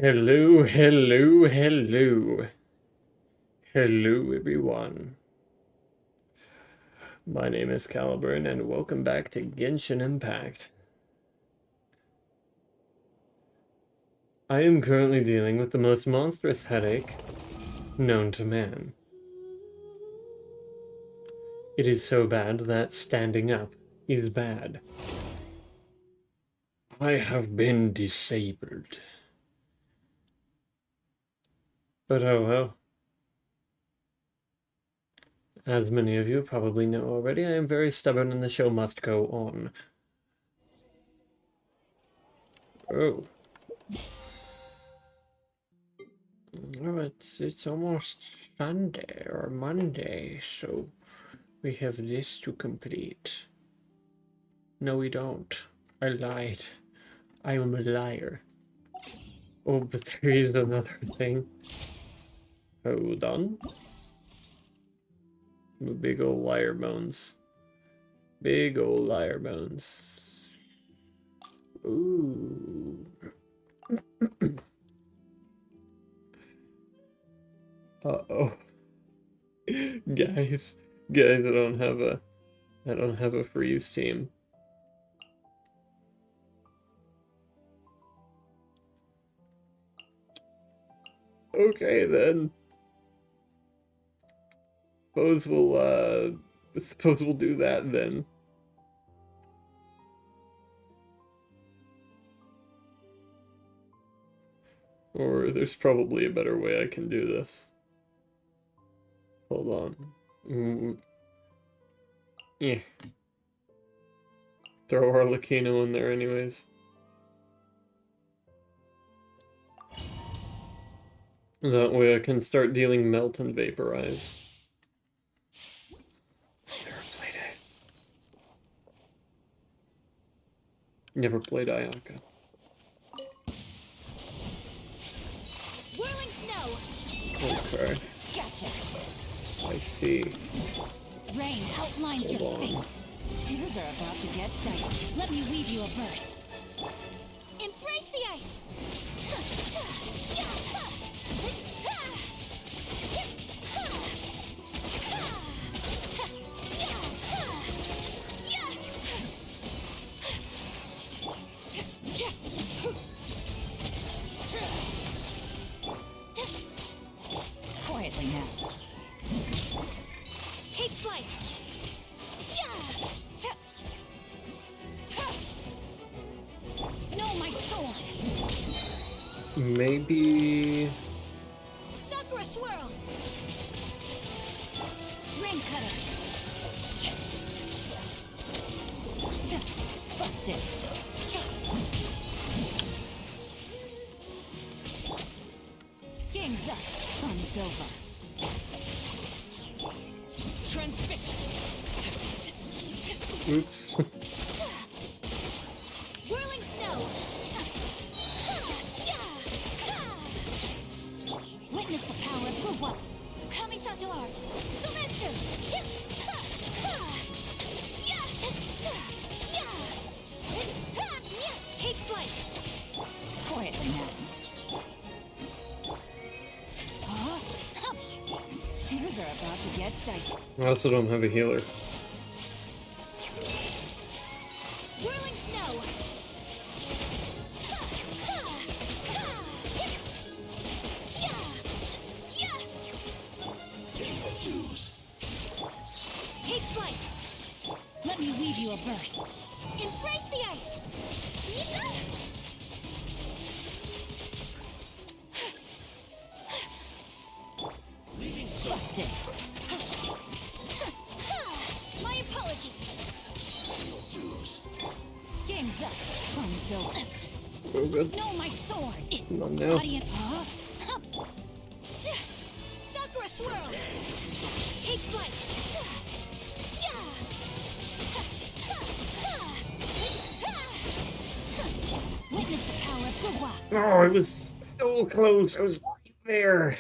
Hello, hello, hello. Hello, everyone. My name is Caliburn, and welcome back to Genshin Impact. I am currently dealing with the most monstrous headache known to man. It is so bad that standing up is bad. I have been disabled. But oh well. As many of you probably know already, I am very stubborn and the show must go on. Oh. Well, it's almost Sunday or Monday, so we have this to complete. No, we don't. I lied. I am a liar. Oh, but there is another thing. Hold on. Big ol' liar bones. Big ol' liar bones. Ooh. Uh-oh. Guys, I don't have a freeze team. Okay then. Suppose we'll do that then. Or there's probably a better way I can do this. Hold on. Yeah. Throw Arlecchino in there anyways. That way I can start dealing Melt and Vaporize. Never played Ayaka. Whirling snow. Okay. Gotcha. I see. Rain outlines Hold your on. fate. Things are about to get dicey. Let me weave you a verse. Embrace the ice. Quietly now. Take flight. No, my sword. Maybe... Sakura swirl. Rain cutter. Busted. Game's up. Fun's over. Transfixed. Oops. Whirling snow. Witness the power of Kuwa. Kamisato art. Sumetsu. Take flight. Quietly now. Things are about to get dicey. I also don't have a healer. Whirling snow. Take flight. Let me weave you a verse. Embrace the ice. Busted. My apologies. Game's up. Fun's over. Oh, good. No, my sword. Come on now. Audience. Sakura swirl. Take flight. Witness the power of Kuwa. Oh, it was so close. I was right there.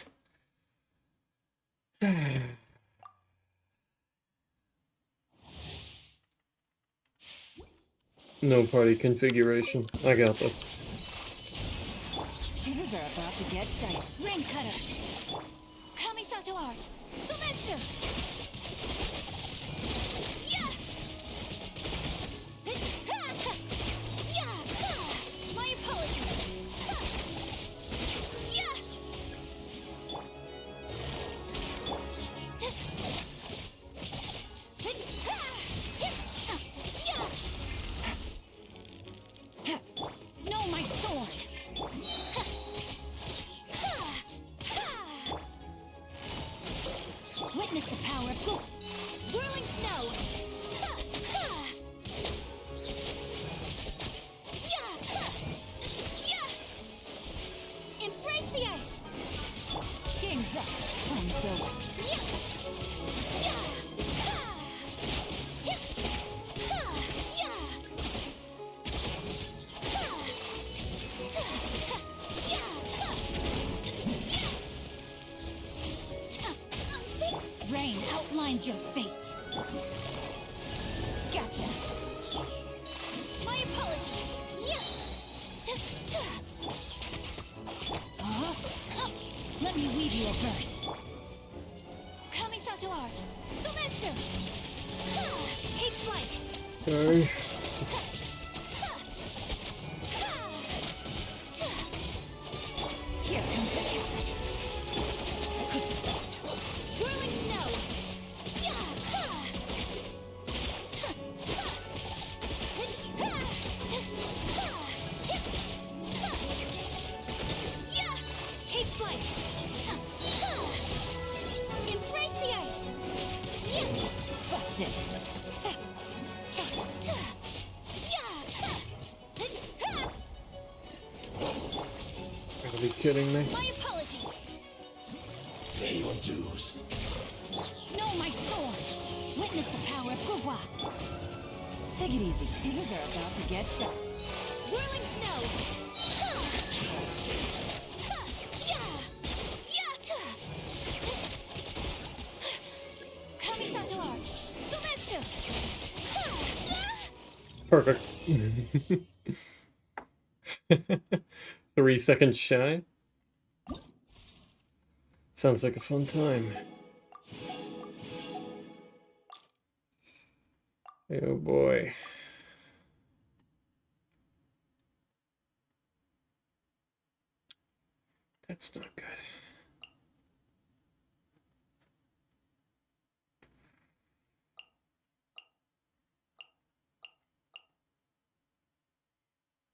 No party configuration. I got this. Things are about to get tight. Ring cutter. Kamisato art. Sumetsu. Yeah. Yeah. My apologies. Yeah. No, my sword. Witness the power of Goop. Whirling snow. Embrace the ice. Game's up. Time's over. Rain outlines your fate. Gotcha. My apologies. Let me weave you a verse. Kamisato art. Sumetsu. Take flight. Okay. Here comes the catch. Whirling snow. Take flight. Embrace the ice. Busted. Gotta be kidding me. My apologies. Pay your dues. No, my sword. Witness the power of Gurwa. Take it easy. Things are about to get set. Whirling snow. Kamisato art. Sumetsu. Perfect. 3 seconds shy. Sounds like a fun time. Oh boy. That's not good.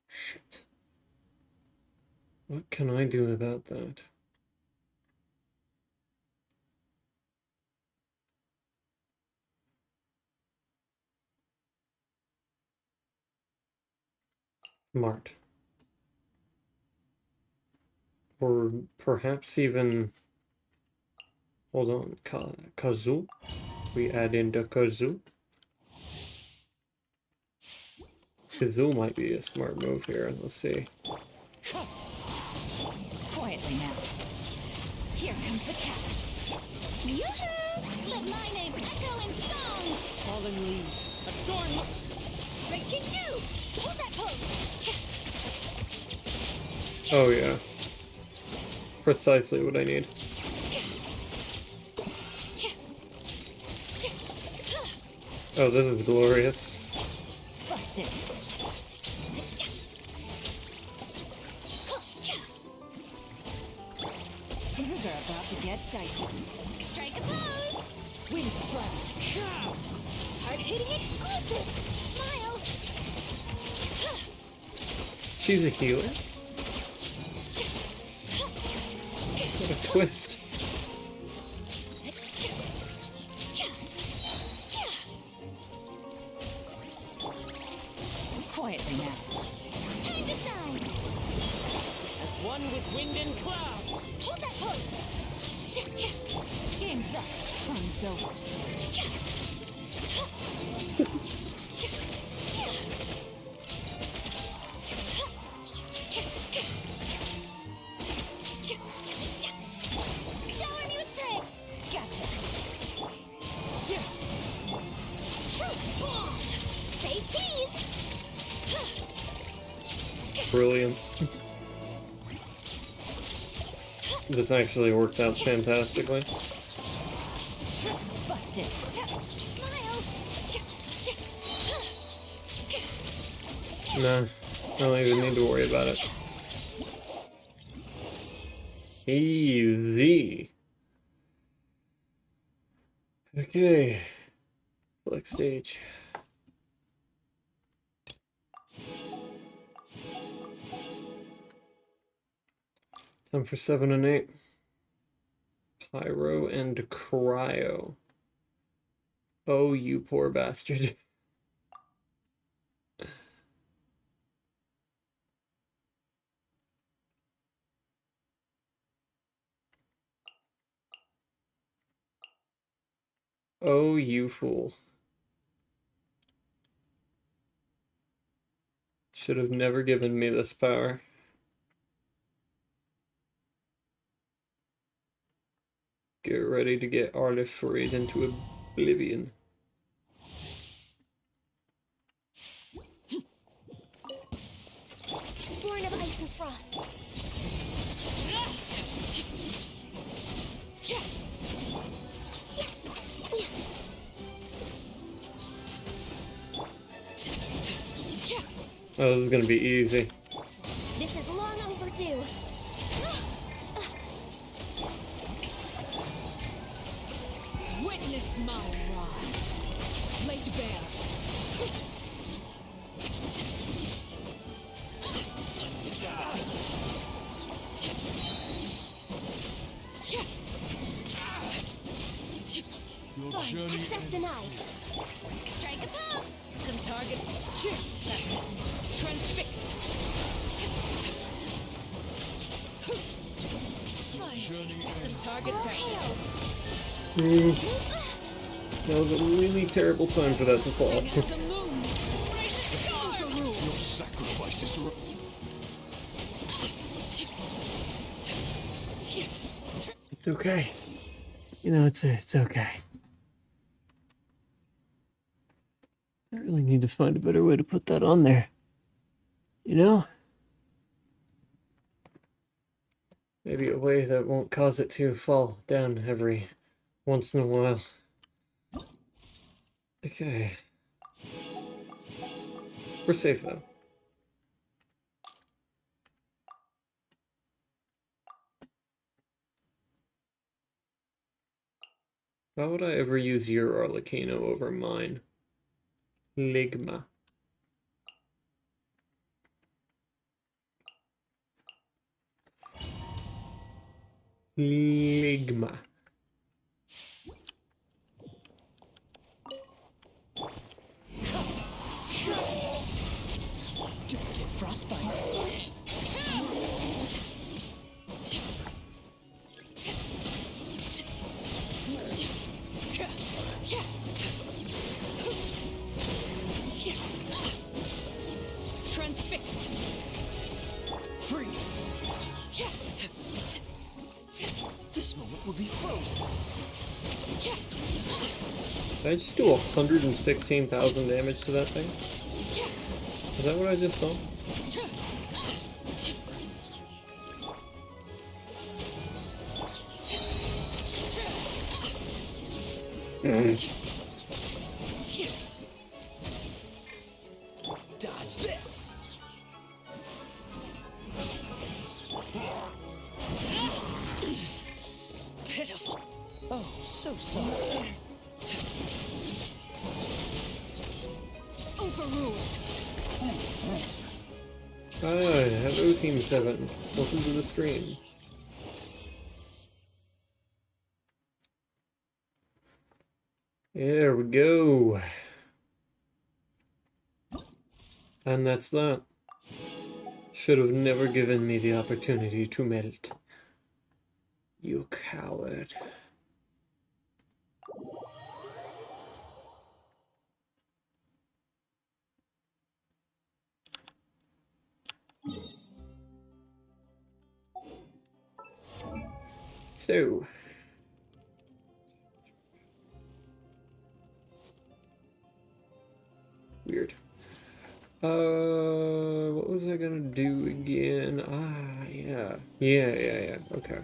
Shit. What can I do about that? Smart. Or perhaps even... Hold on. Kazu? We add in the Kazu? Kazu might be a smart move here. Let's see. Quietly now. Here comes the catch. Yoo-hoo! Let my name echo in song. Fallen leaves, adorn my... Breaking news. Hold that pose. Oh yeah. Precisely what I need. Oh, this is glorious. Busted. Things are about to get dicey. Strike a pose. Wind strike. Hard-hitting exclusive. Smile. She's a healer? What a twist. Quietly now. Time to shine. As one with wind and cloud. Hold that pose. Game's up. Fun's over. Shower me with praise. Gotcha. Truth bomb. Say cheese. Brilliant. That's actually worked out fantastically. Busted. Smile. Nah, I don't even need to worry about it. Easy. Okay. Select stage. Time for 7 and 8. Pyro and Cryo. Oh, you poor bastard. Oh, you fool. Should have never given me this power. Get ready to get Arlifrayed into oblivion. Born of ice and frost. Oh, this is gonna be easy. This is long overdue. Witness my rise. Laid bare. Fine. Access denied. Strike a pop. Some target. Practice. Transfixed. Fine. Some target practice. That was a really terrible time for that to fall. The moon. Your sacrifice is It's okay. You know, it's okay. I really need to find a better way to put that on there. You know? Maybe a way that won't cause it to fall down every once in a while. Okay. We're safe though. Why would I ever use your Arlecchino over mine? Ligma. Ligma. Duplicate frostbite. Transfixed. freeze. This moment will be frozen. Did I just do 116,000 damage to that thing? Is that what I just saw? Dodge this. Pitiful. Oh, so sorry. Overruled. Hi, hello Team 7. Welcome to the stream. There we go. And that's that. Should have never given me the opportunity to melt. You coward. So. Weird. What was I gonna do again? Ah, yeah. Yeah. Okay.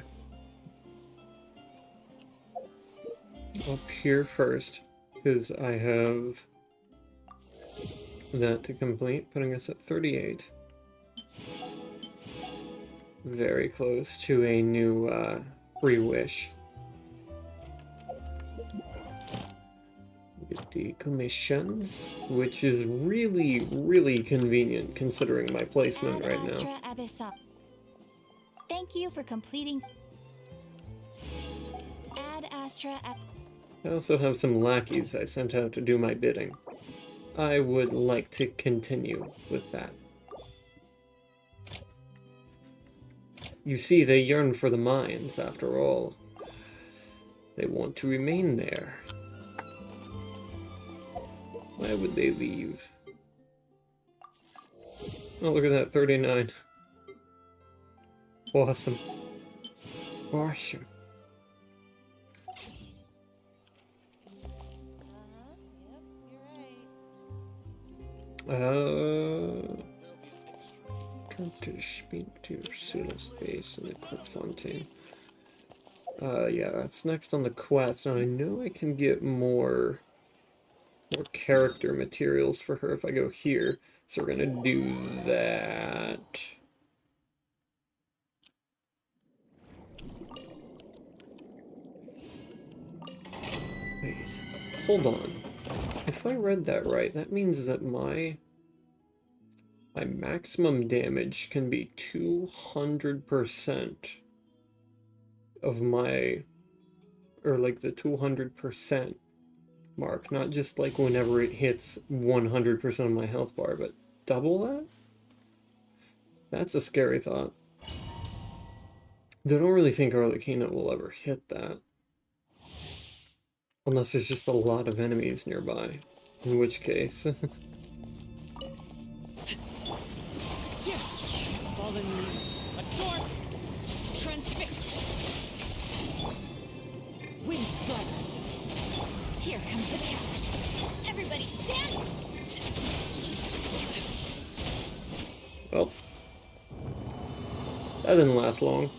up here first, because I have that to complete, putting us at 38. Very close to a new free wish. Get the commissions, which is really, really convenient considering my placement right now. Thank you for completing. Ad Astra. I also have some lackeys I sent out to do my bidding. I would like to continue with that. You see, they yearn for the mines, after all. They want to remain there. Why would they leave? Oh, look at that, 39. Awesome. Awesome. Turn to speak to Pseudo Space and equip Fontaine. Yeah, that's next on the quest, and I know I can get more character materials for her if I go here. So we're gonna do that. Wait, hold on. If I read that right, that means that my maximum damage can be 200% of my, or like the 200% mark, not just like whenever it hits 100% of my health bar, but double that? That's a scary thought. I don't really think Arlecchino will ever hit that. Unless there's just a lot of enemies nearby. In which case... Fallen leaves. Adorn. Transfixed. Wind strike. Here comes the catch. Everybody stand. Well, that didn't last long.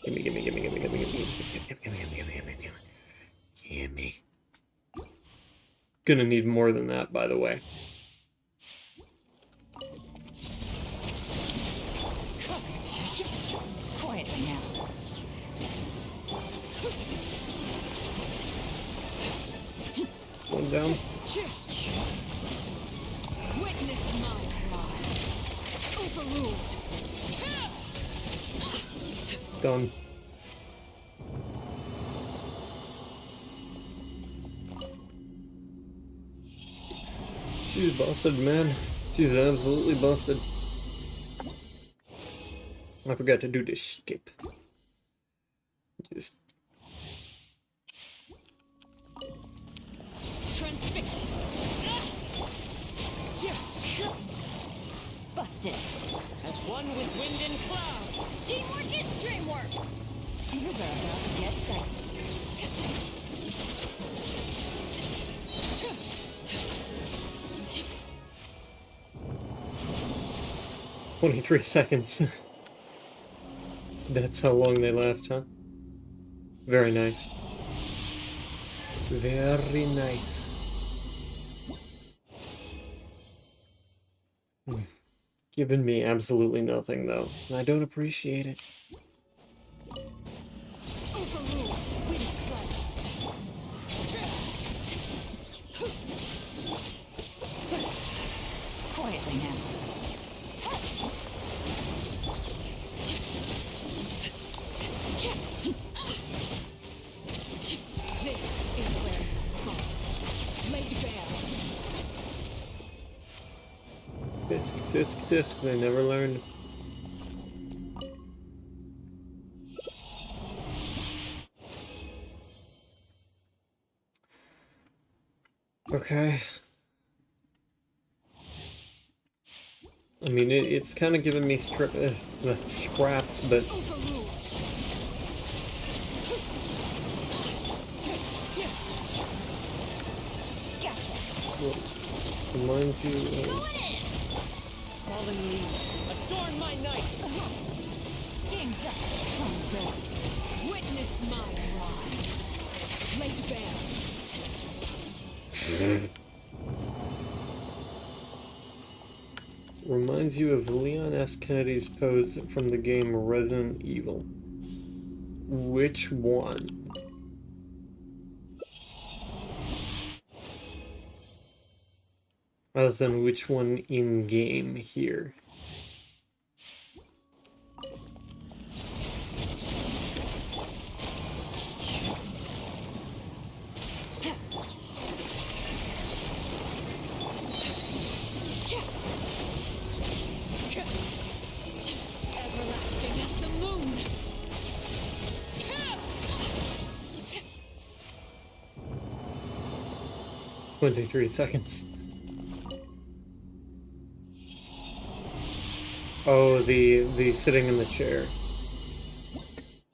Gimme, gimme, gimme, gimme, gimme, gimme, gimme, gimme, gimme, gimme, gimme, gimme. Gonna need more than that, by the way. Quietly now. One down. Witness my rise. Overruled. Done. She's busted, man. She's absolutely busted. I forgot to do the skip. Just... Transfixed. Busted. As one with wind and cloud. Teamwork is dreamwork. Things are about to get set. 23 seconds. That's how long they last, huh? Very nice. Very nice. Giving me absolutely nothing, though. And I don't appreciate it. Overruled. Wind strike. Quietly now. This is where you fall. Laid bare. Tisk, tisk, tisk. They never learned. Okay. I mean, it's kind of giving me scraps, but Overruled. Gotcha. mine too. Going in. Fallen leaves. Adorn my night. Game's up. Thumbs up. Witness my rise. Laid bare. Reminds you of Leon S. Kennedy's pose from the game Resident Evil. Which one? As in, which one in game here? Everlasting as the moon. 23 seconds. Oh, the sitting in the chair.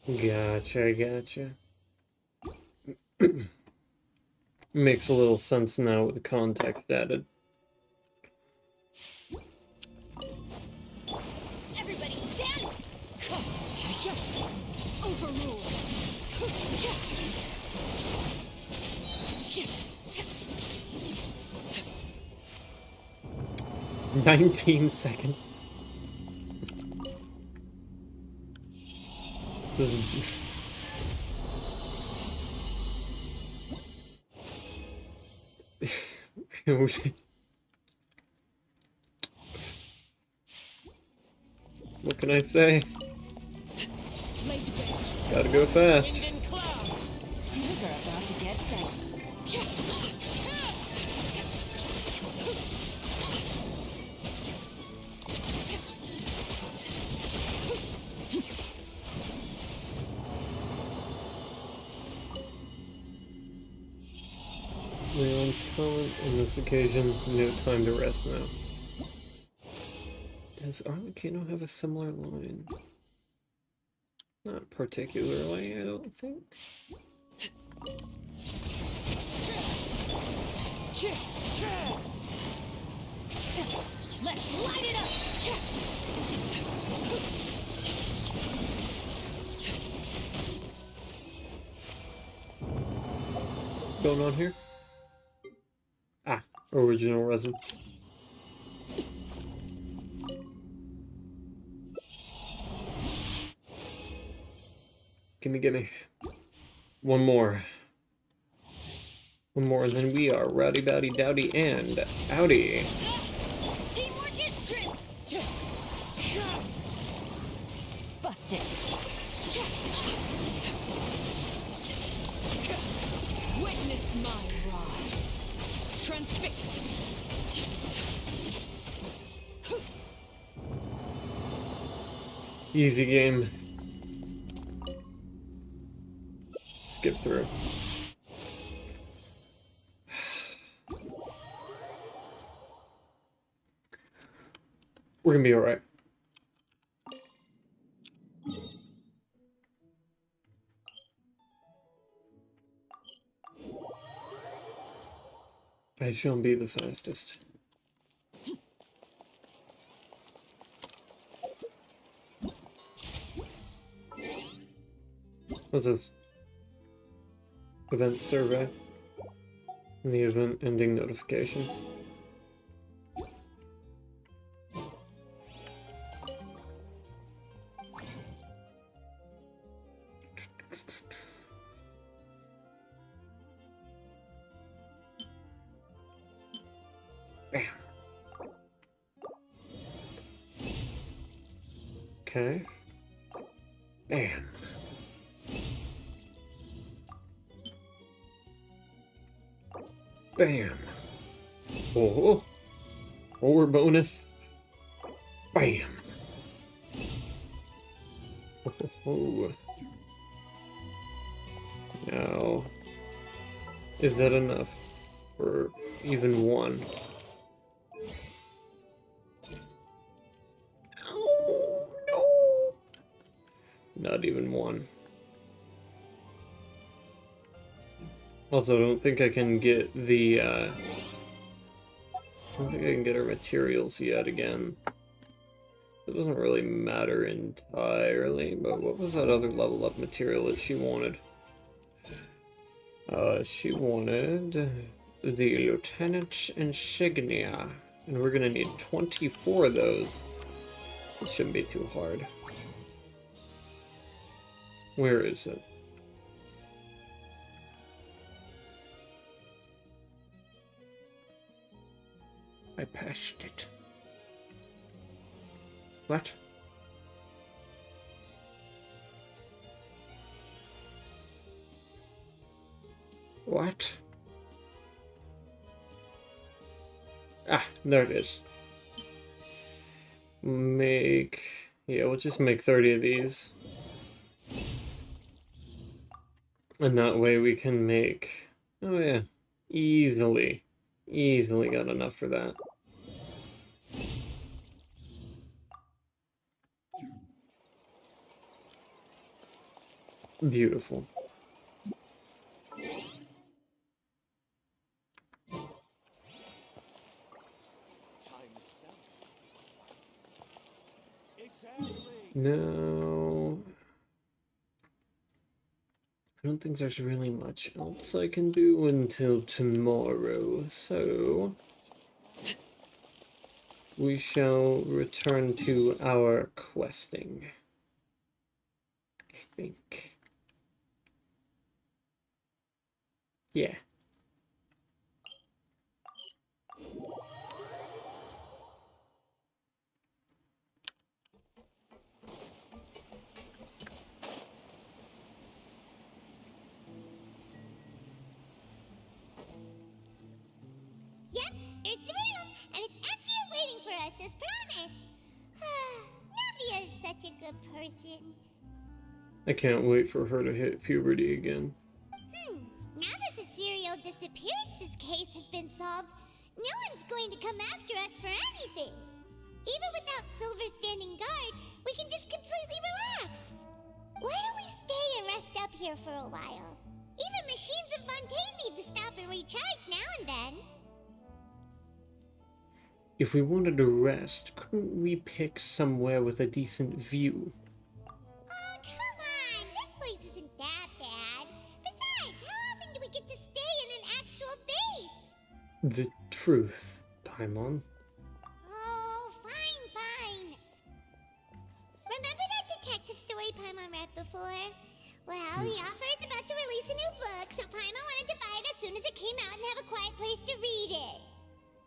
Gotcha. Makes a little sense now with the context added. Everybody stand! Overrule! 19 seconds. What can I say? Gotta go fast. Wind and cloud. Things are about to get set. Leon's comment on this occasion, no time to rest now. Does Arlecchino have a similar line? Not particularly, I don't think. Let's light it up! Going on here? Ah, original resin. Gimme. One more, and then we are rowdy, bowdy, dowdy, and outy. Teamwork is true! Busted! Witness my rise! Transfixed! Easy game. Skip through. We're gonna be alright. I shall be the fastest. What's this? Event survey. And the event ending notification. Bam. Okay. Bam. Bam. Oh. Forward bonus. Bam. Oh. Now, is that enough for even one? Oh, no. Not even one. Also, I don't think I can get the, I don't think I can get our materials yet again. So it doesn't really matter entirely, but what was that other level up material that she wanted? She wanted the Lieutenant Insignia, and we're gonna need 24 of those. It shouldn't be too hard. Where is it? I passed it. What? What? Ah, there it is. Yeah, we'll just make 30 of these. And that way we can make, oh yeah, easily got enough for that. Beautiful. Time itself is a science. Exactly. No. I don't think there's really much else I can do until tomorrow, so we shall return to our questing, I think. Yeah. Yep, here's the room, and it's empty and waiting for us as promised. Navia is such a good person. I can't wait for her to hit puberty again. Now that the serial disappearances case has been solved, no one's going to come after us for anything. Even without Silver standing guard, we can just completely relax. Why don't we stay and rest up here for a while? Even machines in Fontaine need to stop and recharge now and then. If we wanted to rest, couldn't we pick somewhere with a decent view? Oh, come on! This place isn't that bad. Besides, how often do we get to stay in an actual base? The truth, Paimon. Oh, fine. Remember that detective story Paimon read before? Well, the author is about to release a new book, so Paimon wanted to buy it as soon as it came out and have a quiet place to read it.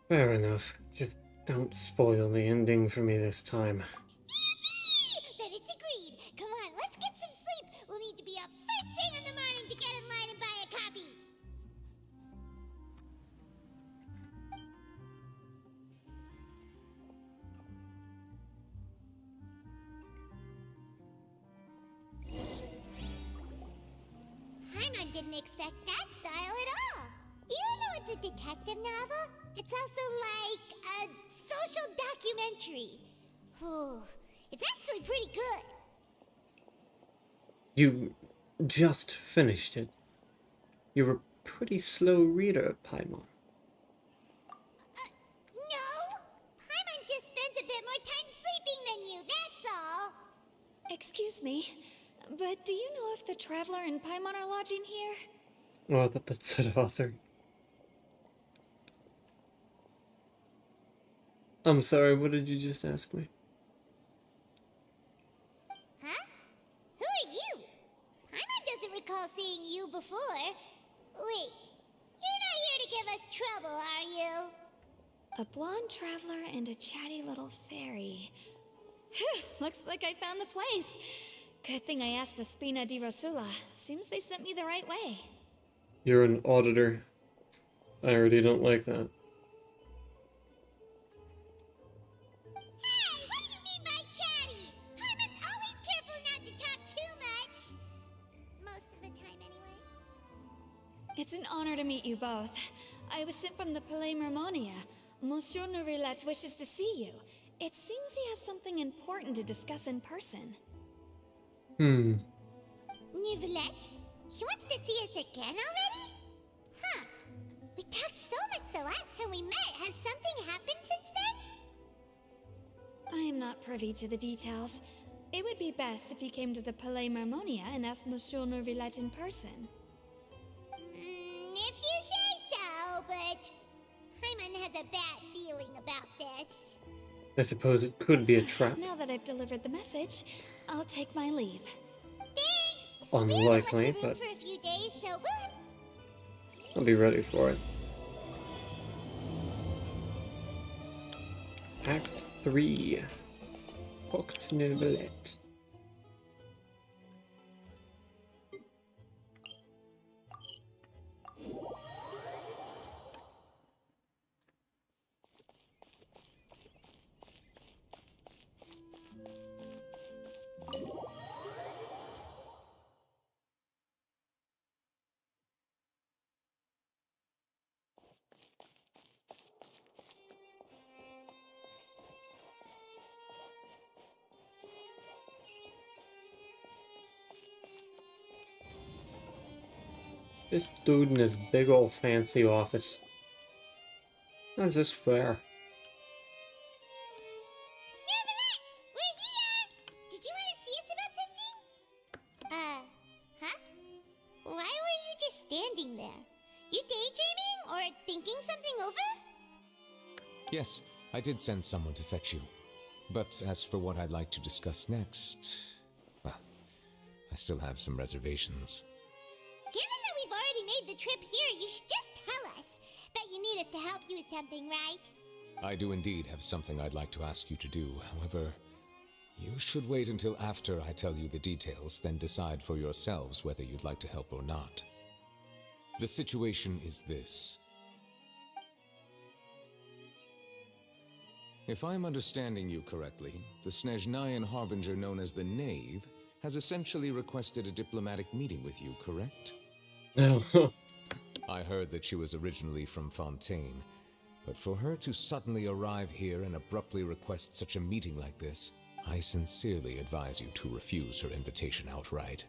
Fair enough. Just don't spoil the ending for me this time. Yippee! Then it's agreed. Come on, let's get some sleep. We'll need to be up first thing in the morning to get in line and buy a copy. Paimon didn't expect that style at all. Even though it's a detective novel, it's also like a social documentary. Whew. It's actually pretty good. You just finished it. You're a pretty slow reader, Paimon. No! Paimon just spends a bit more time sleeping than you, that's all. Excuse me, but do you know if the Traveler and Paimon are lodging here? Oh, I thought that said author. I'm sorry, what did you just ask me? Huh? Who are you? Paimon doesn't recall seeing you before. Wait, you're not here to give us trouble, are you? A blonde traveler and a chatty little fairy. Phew, looks like I found the place. Good thing I asked the Spina di Rosula. Seems they sent me the right way. You're an auditor. I already don't like that. Hey, what do you mean by chatty? Paimon's always careful not to talk too much. Most of the time, anyway. It's an honor to meet you both. I was sent from the Palais Mermonia. Monsieur Nourilette wishes to see you. It seems he has something important to discuss in person. Nivelette? He wants to see us again already? Huh. We talked so much the last time we met. Has something happened since I am not privy to the details. It would be best if you came to the Palais Marmonia and asked Monsieur Neuvillette in person. If you say so, but Hyman has a bad feeling about this. I suppose it could be a trap. Now that I've delivered the message, I'll take my leave. Thanks! Unlikely, We haven't but left the room for a few days, so we'll... I'll be ready for it. Act 3. Talk to Neuvillette. This dude in his big old fancy office. How's this fair? Neuvillette! We're here! Did you want to see us about something? Huh? Why were you just standing there? You daydreaming or thinking something over? Yes, I did send someone to fetch you. But as for what I'd like to discuss next, well, I still have some reservations. Given that we've already made the trip here, you should just tell us. Bet you need us to help you with something, right? I do indeed have something I'd like to ask you to do. However, you should wait until after I tell you the details, then decide for yourselves whether you'd like to help or not. The situation is this. If I'm understanding you correctly, the Snezhnayan harbinger known as the Knave has essentially requested a diplomatic meeting with you, correct? I heard that she was originally from Fontaine, but for her to suddenly arrive here and abruptly request such a meeting like this, I sincerely advise you to refuse her invitation outright.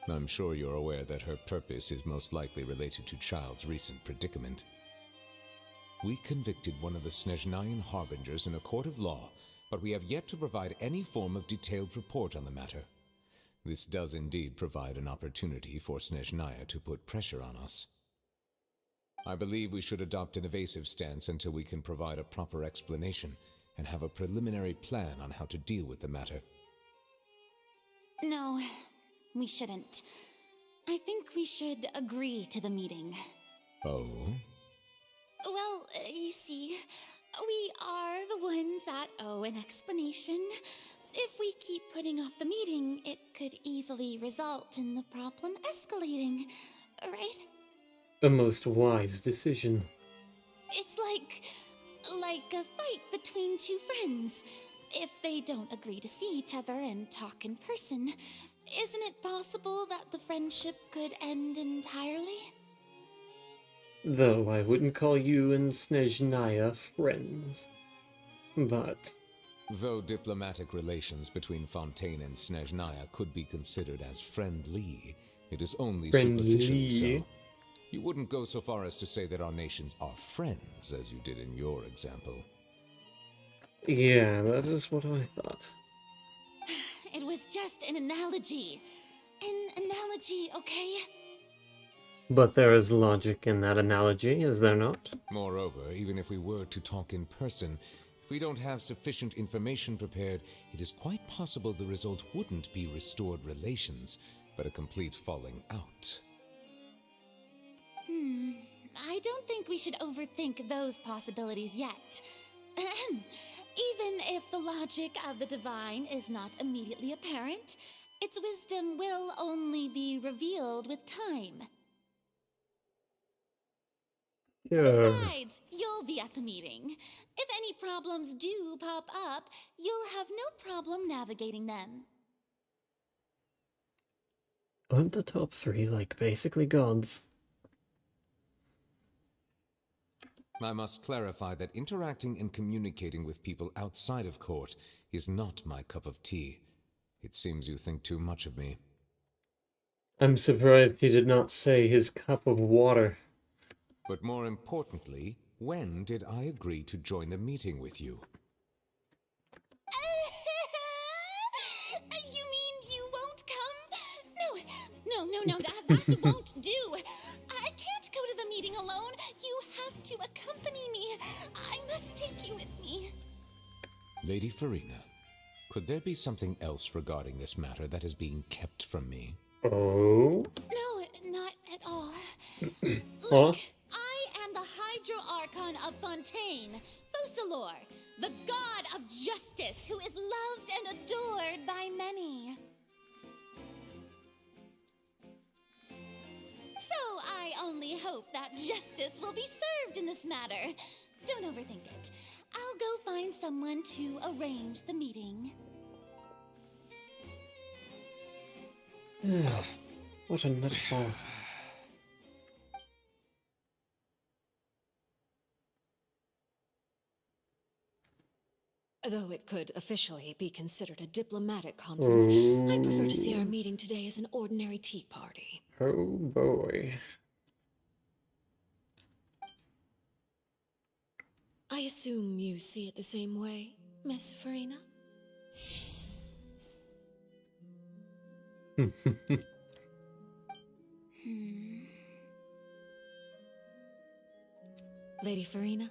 I'm sure you're aware that her purpose is most likely related to Child's recent predicament. We convicted one of the Snezhnayan harbingers in a court of law, but we have yet to provide any form of detailed report on the matter. This does indeed provide an opportunity for Snezhnaya to put pressure on us. I believe we should adopt an evasive stance until we can provide a proper explanation and have a preliminary plan on how to deal with the matter. No, we shouldn't. I think we should agree to the meeting. Oh? Well, you see, we are the ones that owe an explanation. If we keep putting off the meeting, it could easily result in the problem escalating, right? A most wise decision. It's like a fight between two friends. If they don't agree to see each other and talk in person, isn't it possible that the friendship could end entirely? Though I wouldn't call you and Snezhnaya friends. But Though diplomatic relations between Fontaine and Snezhnaya could be considered as friendly, it is only superficially so. You wouldn't go so far as to say that our nations are friends, as you did in your example. yeah, that is what I thought. It was just an analogy. An analogy, okay? But there is logic in that analogy, is there not? Moreover, even if we were to talk in person, if we don't have sufficient information prepared, it is quite possible the result wouldn't be restored relations, but a complete falling out. I don't think we should overthink those possibilities yet. Ahem. Even if the logic of the divine is not immediately apparent, its wisdom will only be revealed with time. Sure. Besides, you'll be at the meeting. If any problems do pop up, you'll have no problem navigating them. Aren't the top three like basically gods? I must clarify that interacting and communicating with people outside of court is not my cup of tea. It seems you think too much of me. I'm surprised he did not say his cup of water. But more importantly, When did I agree to join the meeting with you? You mean you won't come? No, that won't do. I can't go to the meeting alone. You have to accompany me. I must take you with me. Lady Farina, could there be something else regarding this matter that is being kept from me? Oh? No, not at all. Huh? Look, I am the Hydro Archon of Fontaine, Focalor, the god of justice who is loved and adored by many. So I only hope that justice will be served in this matter. Don't overthink it. I'll go find someone to arrange the meeting. What a nutball. Though it could officially be considered a diplomatic conference, I prefer to see our meeting today as an ordinary tea party. Oh boy. I assume you see it the same way, Miss Farina? Lady Farina?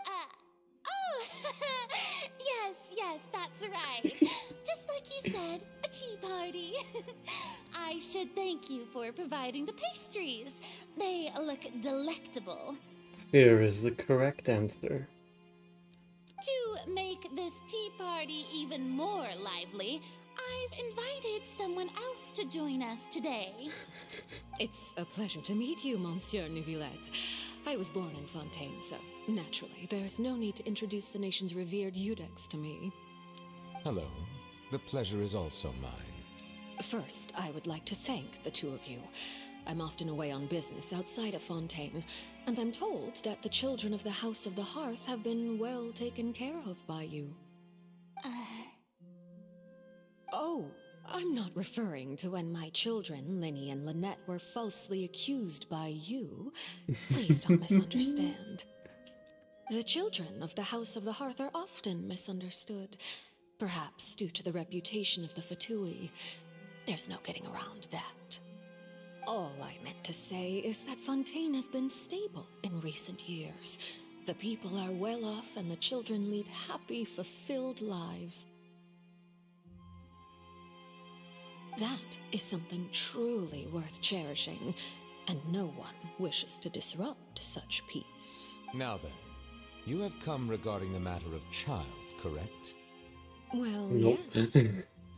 Oh, yes, that's right. Just like you said, a tea party. I should thank you for providing the pastries. They look delectable. Here is the correct answer. To make this tea party even more lively, I've invited someone else to join us today. It's a pleasure to meet you, Monsieur Neuvillette. I was born in Fontaine, so naturally, there's no need to introduce the nation's revered Eudex to me. Hello. The pleasure is also mine. First, I would like to thank the two of you. I'm often away on business outside of Fontaine, and I'm told that the children of the House of the Hearth have been well taken care of by you. Oh, I'm not referring to when my children, Linny and Lynette, were falsely accused by you. Please don't misunderstand. The children of the House of the Hearth are often misunderstood, perhaps due to the reputation of the Fatui. There's no getting around that. All I meant to say is that Fontaine has been stable in recent years. The people are well off and the children lead happy, fulfilled lives. That is something truly worth cherishing, and no one wishes to disrupt such peace. Now then, you have come regarding the matter of child, correct? Well, Nope. yes.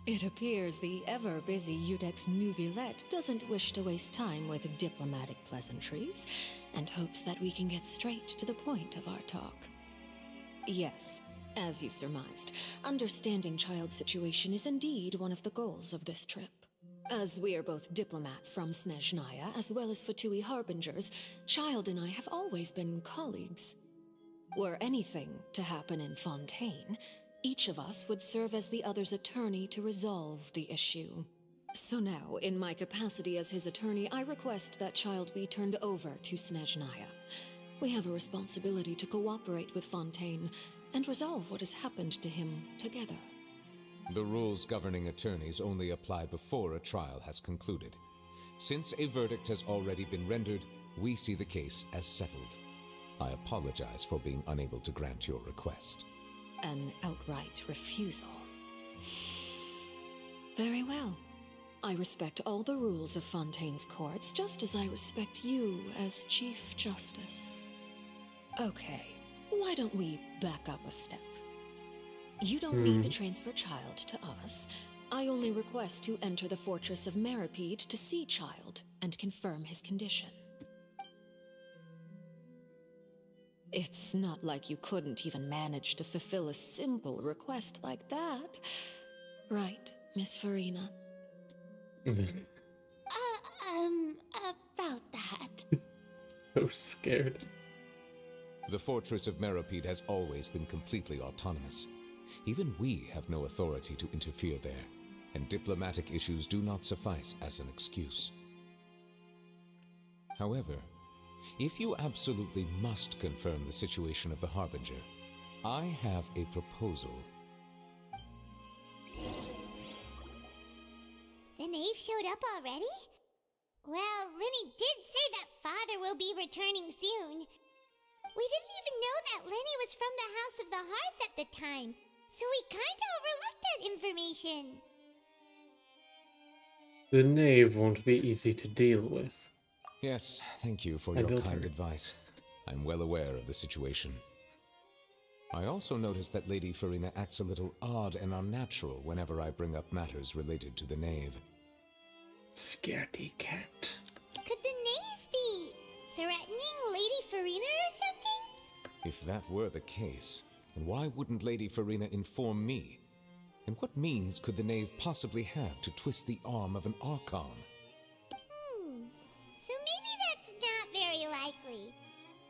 It appears the ever-busy Eudex Neuvillette doesn't wish to waste time with diplomatic pleasantries, and hopes that we can get straight to the point of our talk. Yes, as you surmised, understanding child's situation is indeed one of the goals of this trip. As we are both diplomats from Snezhnaya, as well as Fatui harbingers, Child and I have always been colleagues. Were anything to happen in Fontaine, each of us would serve as the other's attorney to resolve the issue. So now, in my capacity as his attorney, I request that Child be turned over to Snezhnaya. We have a responsibility to cooperate with Fontaine and resolve what has happened to him together. The rules governing attorneys only apply before a trial has concluded. Since a verdict has already been rendered, we see the case as settled. I apologize for being unable to grant your request. An outright refusal. Very well. I respect all the rules of Fontaine's courts, just as I respect you as Chief Justice. Okay, why don't we back up a step? You don't need to transfer Child to us. I only request to enter the fortress of Meripede to see Child and confirm his condition. It's not like you couldn't even manage to fulfill a simple request like that. Right, Miss Farina? About that. So scared. The fortress of Meripede has always been completely autonomous. Even we have no authority to interfere there, and diplomatic issues do not suffice as an excuse. However, If you absolutely must confirm the situation of the Harbinger, I have a proposal. The knave showed up already? Well, Lenny did say that father will be returning soon. We didn't even know that Lenny was from the House of the Hearth at the time, so we kinda overlooked that information. The knave won't be easy to deal with. Yes, thank you for I your built kind her. advice. I'm well aware of the situation. I also noticed that Lady Farina acts a little odd and unnatural whenever I bring up matters related to the knave. Scaredy cat. Could the knave be threatening Lady Farina or something? If that were the case, then why wouldn't Lady Farina inform me? And what means could the knave possibly have to twist the arm of an Archon? So maybe that's not very likely.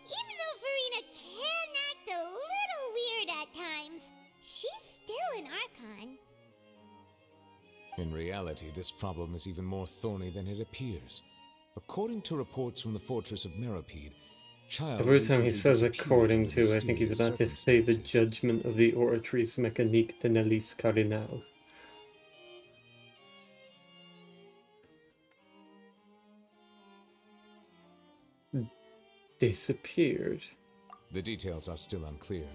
Even though Farina can act a little weird at times, she's still an Archon. In reality, this problem is even more thorny than it appears. According to reports from the fortress of Meropide, Child Every time he recently says disappeared according under to, I think he's mysterious about to say the circumstances. judgment of the Oratrice Mécanique de Nellis Cardinal. Disappeared. The details are still unclear.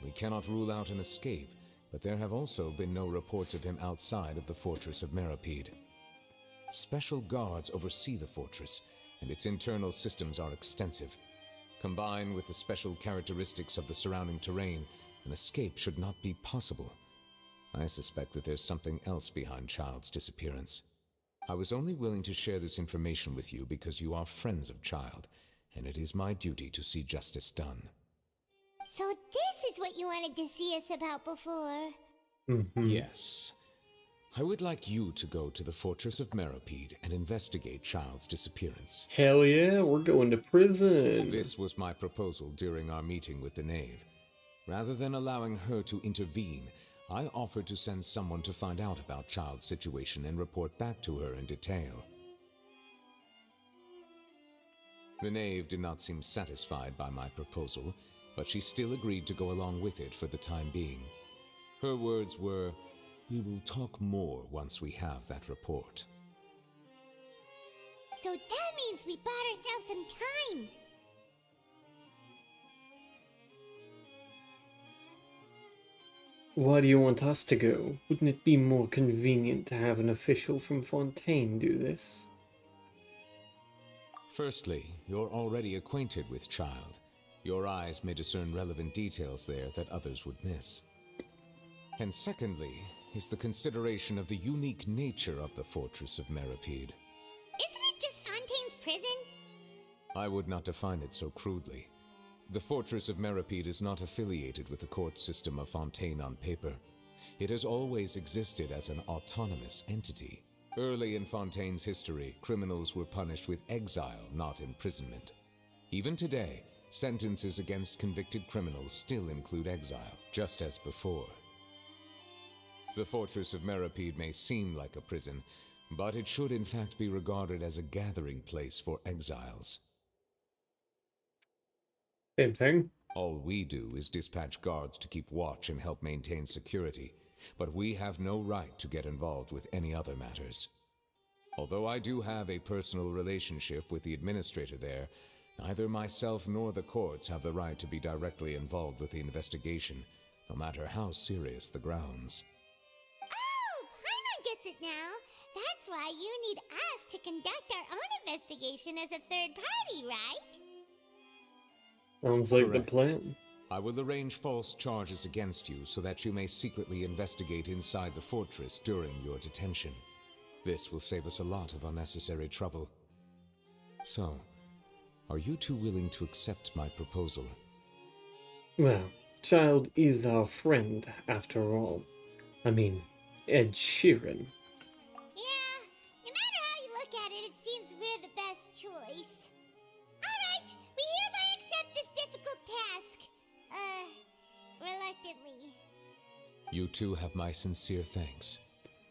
We cannot rule out an escape, but there have also been no reports of him outside of the fortress of Meropide. Special guards oversee the fortress, and its internal systems are extensive. Combined with the special characteristics of the surrounding terrain, an escape should not be possible. I suspect that there's something else behind Child's disappearance. I was only willing to share this information with you because you are friends of Child, and it is my duty to see justice done. So this is what you wanted to see us about before. Yes. I would like you to go to the fortress of Meropide and investigate Child's disappearance. Hell yeah, we're going to prison. This was my proposal during our meeting with the knave. Rather than allowing her to intervene, I offered to send someone to find out about Child's situation and report back to her in detail. The knave did not seem satisfied by my proposal, but she still agreed to go along with it for the time being. Her words were, "We will talk more once we have that report." So that means we bought ourselves some time. Why do you want us to go? Wouldn't it be more convenient to have an official from Fontaine do this? Firstly, you're already acquainted with Child. Your eyes may discern relevant details there that others would miss. And secondly, is the consideration of the unique nature of the fortress of Meropide. Isn't it just Fontaine's prison? I would not define it so crudely. The fortress of Meropide is not affiliated with the court system of Fontaine on paper. It has always existed as an autonomous entity. Early in Fontaine's history, criminals were punished with exile, not imprisonment. Even today, sentences against convicted criminals still include exile, just as before. The fortress of Meropide may seem like a prison, but it should in fact be regarded as a gathering place for exiles. Same thing. All we do is dispatch guards to keep watch and help maintain security, but we have no right to get involved with any other matters. Although I do have a personal relationship with the administrator there, neither myself nor the courts have the right to be directly involved with the investigation, no matter how serious the grounds. Oh, Paimon gets it now. That's why you need us to conduct our own investigation as a third party, right? Sounds like Correct. the plan. I will arrange false charges against you so that you may secretly investigate inside the fortress during your detention. This will save us a lot of unnecessary trouble. So, are you two willing to accept my proposal? Well, Child is our friend, after all. I mean, Ed Sheeran. Yeah, no matter how you look at it, it seems we're the best choice. Alright, we hereby accept this difficult task. Reluctantly. You two have my sincere thanks.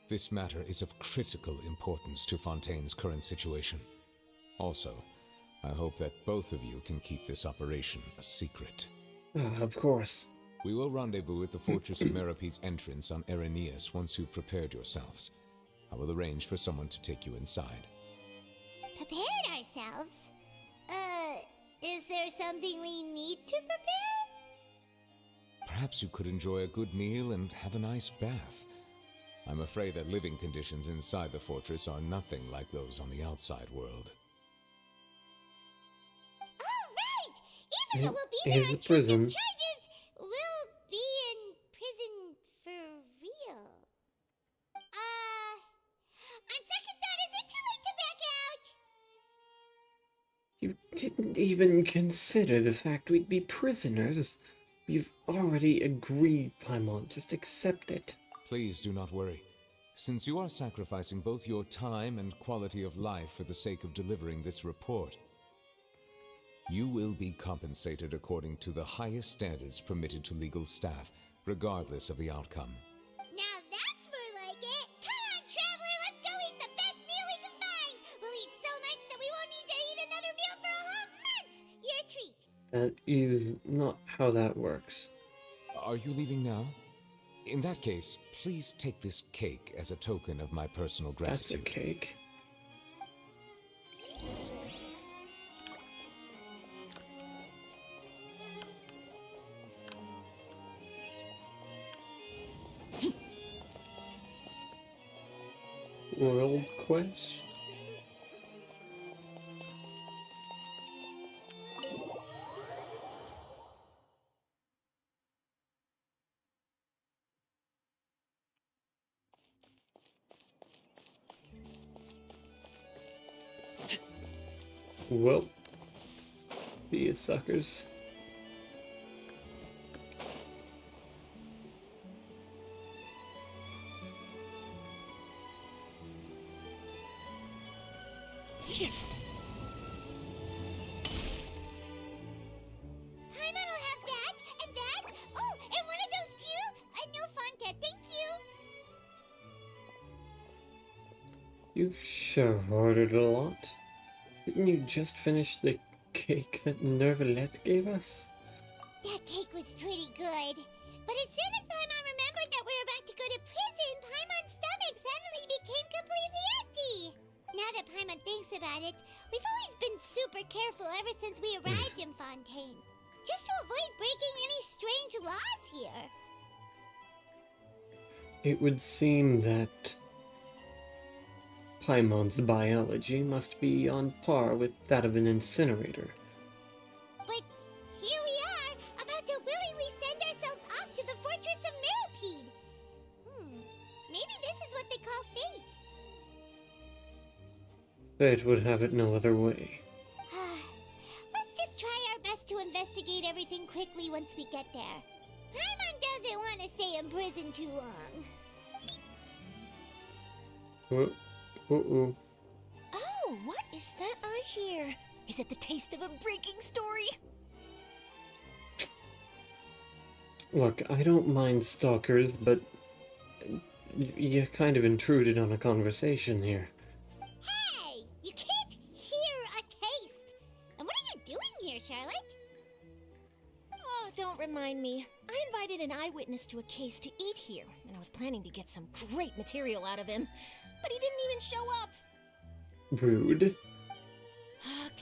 This matter is of critical importance to Fontaine's current situation. Also, I hope that both of you can keep this operation a secret. Of course. We will rendezvous at the Fortress of Merope's entrance on Erinius once you've prepared yourselves. I will arrange for someone to take you inside. Prepared ourselves? Is there something we need to prepare? Perhaps you could enjoy a good meal and have a nice bath. I'm afraid that living conditions inside the fortress are nothing like those on the outside world. All right! Even though we'll be Here's there the on trumped prison. charges, we'll be in prison for real. On second thought, is it too late to back out? You didn't even consider the fact we'd be prisoners. We've already agreed, Paimon. Just accept it. Please do not worry. Since you are sacrificing both your time and quality of life for the sake of delivering this report, you will be compensated according to the highest standards permitted to legal staff, regardless of the outcome. Now that's more like it. Come on, traveler, let's go eat the best meal we can find. We'll eat so much that we won't need to eat another meal for a whole month. You're a treat. That is not how that works. Are you leaving now? In that case, please take this cake as a token of my personal That's a gratitude. cake. World quest? Well, see you suckers. Paimon will have that, and that. Oh, and one of those too. No fontaine, thank you. You sure ordered a lot. Didn't you just finish the cake that Nervalette gave us? That cake was pretty good. But as soon as Paimon remembered that we were about to go to prison, Paimon's stomach suddenly became completely empty. Now that Paimon thinks about it, we've always been super careful ever since we arrived in Fontaine. Just to avoid breaking any strange laws here. It would seem that Paimon's biology must be on par with that of an incinerator. But here we are, about to willingly send ourselves off to the Fortress of Meropide. Maybe this is what they call fate. Fate would have it no other way. Let's just try our best to investigate everything quickly once we get there. Paimon doesn't want to stay in prison too long. Uh-oh. Oh, what is that I hear? Is it the taste of a breaking story? Look, I don't mind stalkers, but you kind of intruded on a conversation here. Hey! You can't hear a taste! And what are you doing here, Charlotte? Oh, don't remind me. I invited an eyewitness to a case to eat here, and I was planning to get some great material out of him. But he didn't even show up. Rude.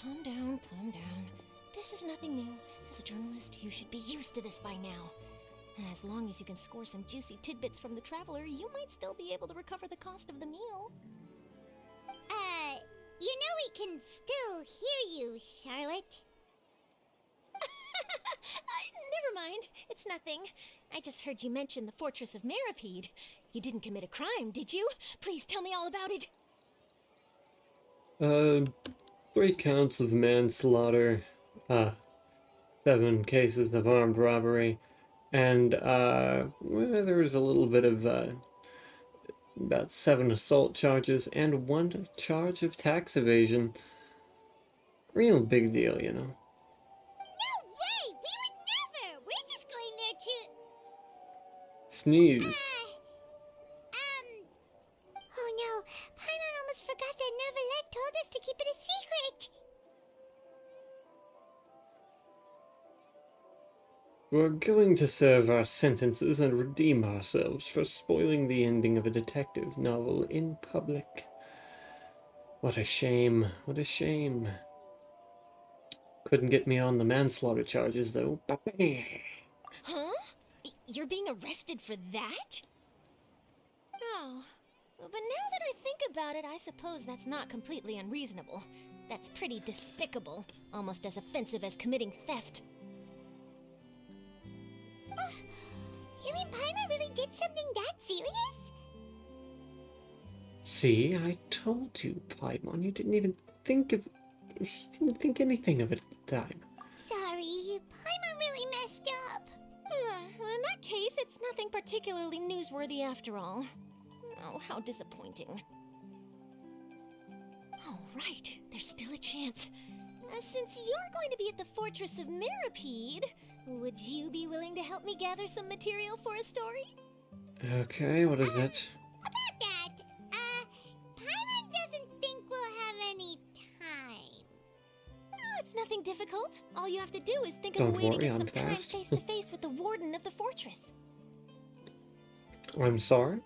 Calm down, calm down. This is nothing new. As a journalist, you should be used to this by now. And as long as you can score some juicy tidbits from the traveler, you might still be able to recover the cost of the meal. You know we can still hear you, Charlotte. Never mind. It's nothing. I just heard you mention the Fortress of Meropide. You didn't commit a crime, did you? Please tell me all about it. 3 counts of manslaughter, 7 cases of armed robbery, and, well, there was a little bit of, about 7 assault charges, and 1 charge of tax evasion. Real big deal, you know. No way! We would never! We're just going there to... Sneeze. Oh no, Paimon almost forgot that Neverlet told us to keep it a secret! We're going to serve our sentences and redeem ourselves for spoiling the ending of a detective novel in public. What a shame. What a shame. Couldn't get me on the manslaughter charges, though. Huh? You're being arrested for that? Oh. But now that I think about it, I suppose that's not completely unreasonable. That's pretty despicable. Almost as offensive as committing theft. You mean Paimon really did something that serious? See, I told you, Paimon. You didn't even think of... You didn't think anything of it at the time. Sorry, Paimon really messed up. Well, in that case, it's nothing particularly newsworthy after all. Oh, how disappointing. Oh, right. There's still a chance. Since you're going to be at the Fortress of Mirapede, would you be willing to help me gather some material for a story? Okay, what is that? About that, Paimon doesn't think we'll have any time. Oh, it's nothing difficult. All you have to do is think Don't of a way to worry, get I'm some time fast. face to face with the warden of the fortress. I'm sorry?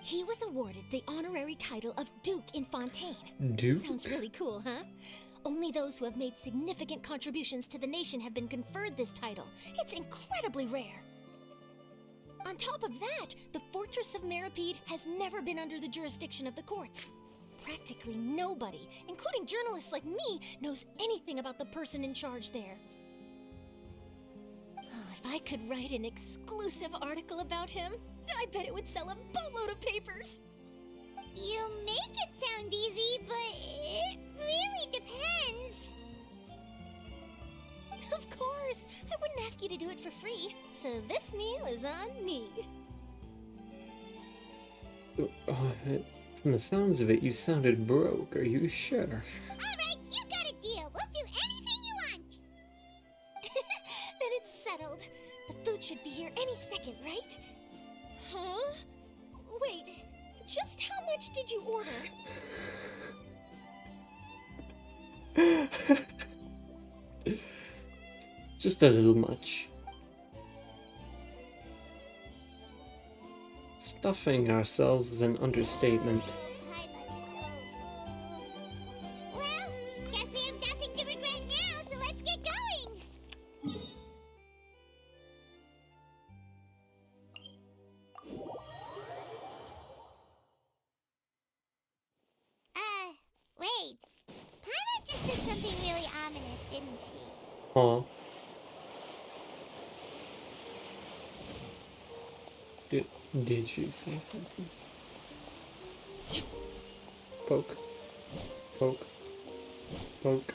He was awarded the honorary title of Duke in Fontaine. Duke? Sounds really cool, huh? Only those who have made significant contributions to the nation have been conferred this title. It's incredibly rare. On top of that, the Fortress of Mirapede has never been under the jurisdiction of the courts. Practically nobody, including journalists like me, knows anything about the person in charge there. Oh, if I could write an exclusive article about him, I bet it would sell a boatload of papers. You make it sound easy, but it really depends. Of course, I wouldn't ask you to do it for free, so this meal is on me. From the sounds of it, you sounded broke. Are you sure? Alright, you got a deal. We'll do anything you want. Then it's settled. The food should be here any second, right? Huh? Wait, just how much did you order? Just a little much. Stuffing ourselves is an understatement. Well, guess we have nothing to regret now, so let's get going. Wait. Paimon just said something really ominous, didn't she? Huh? Did she say something? Poke. Poke. Poke.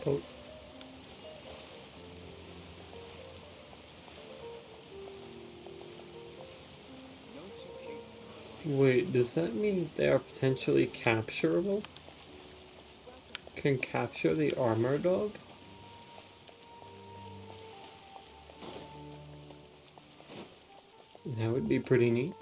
Poke. No two cases are Wait, does that mean they are potentially capturable? Can capture the armor dog? That would be pretty neat.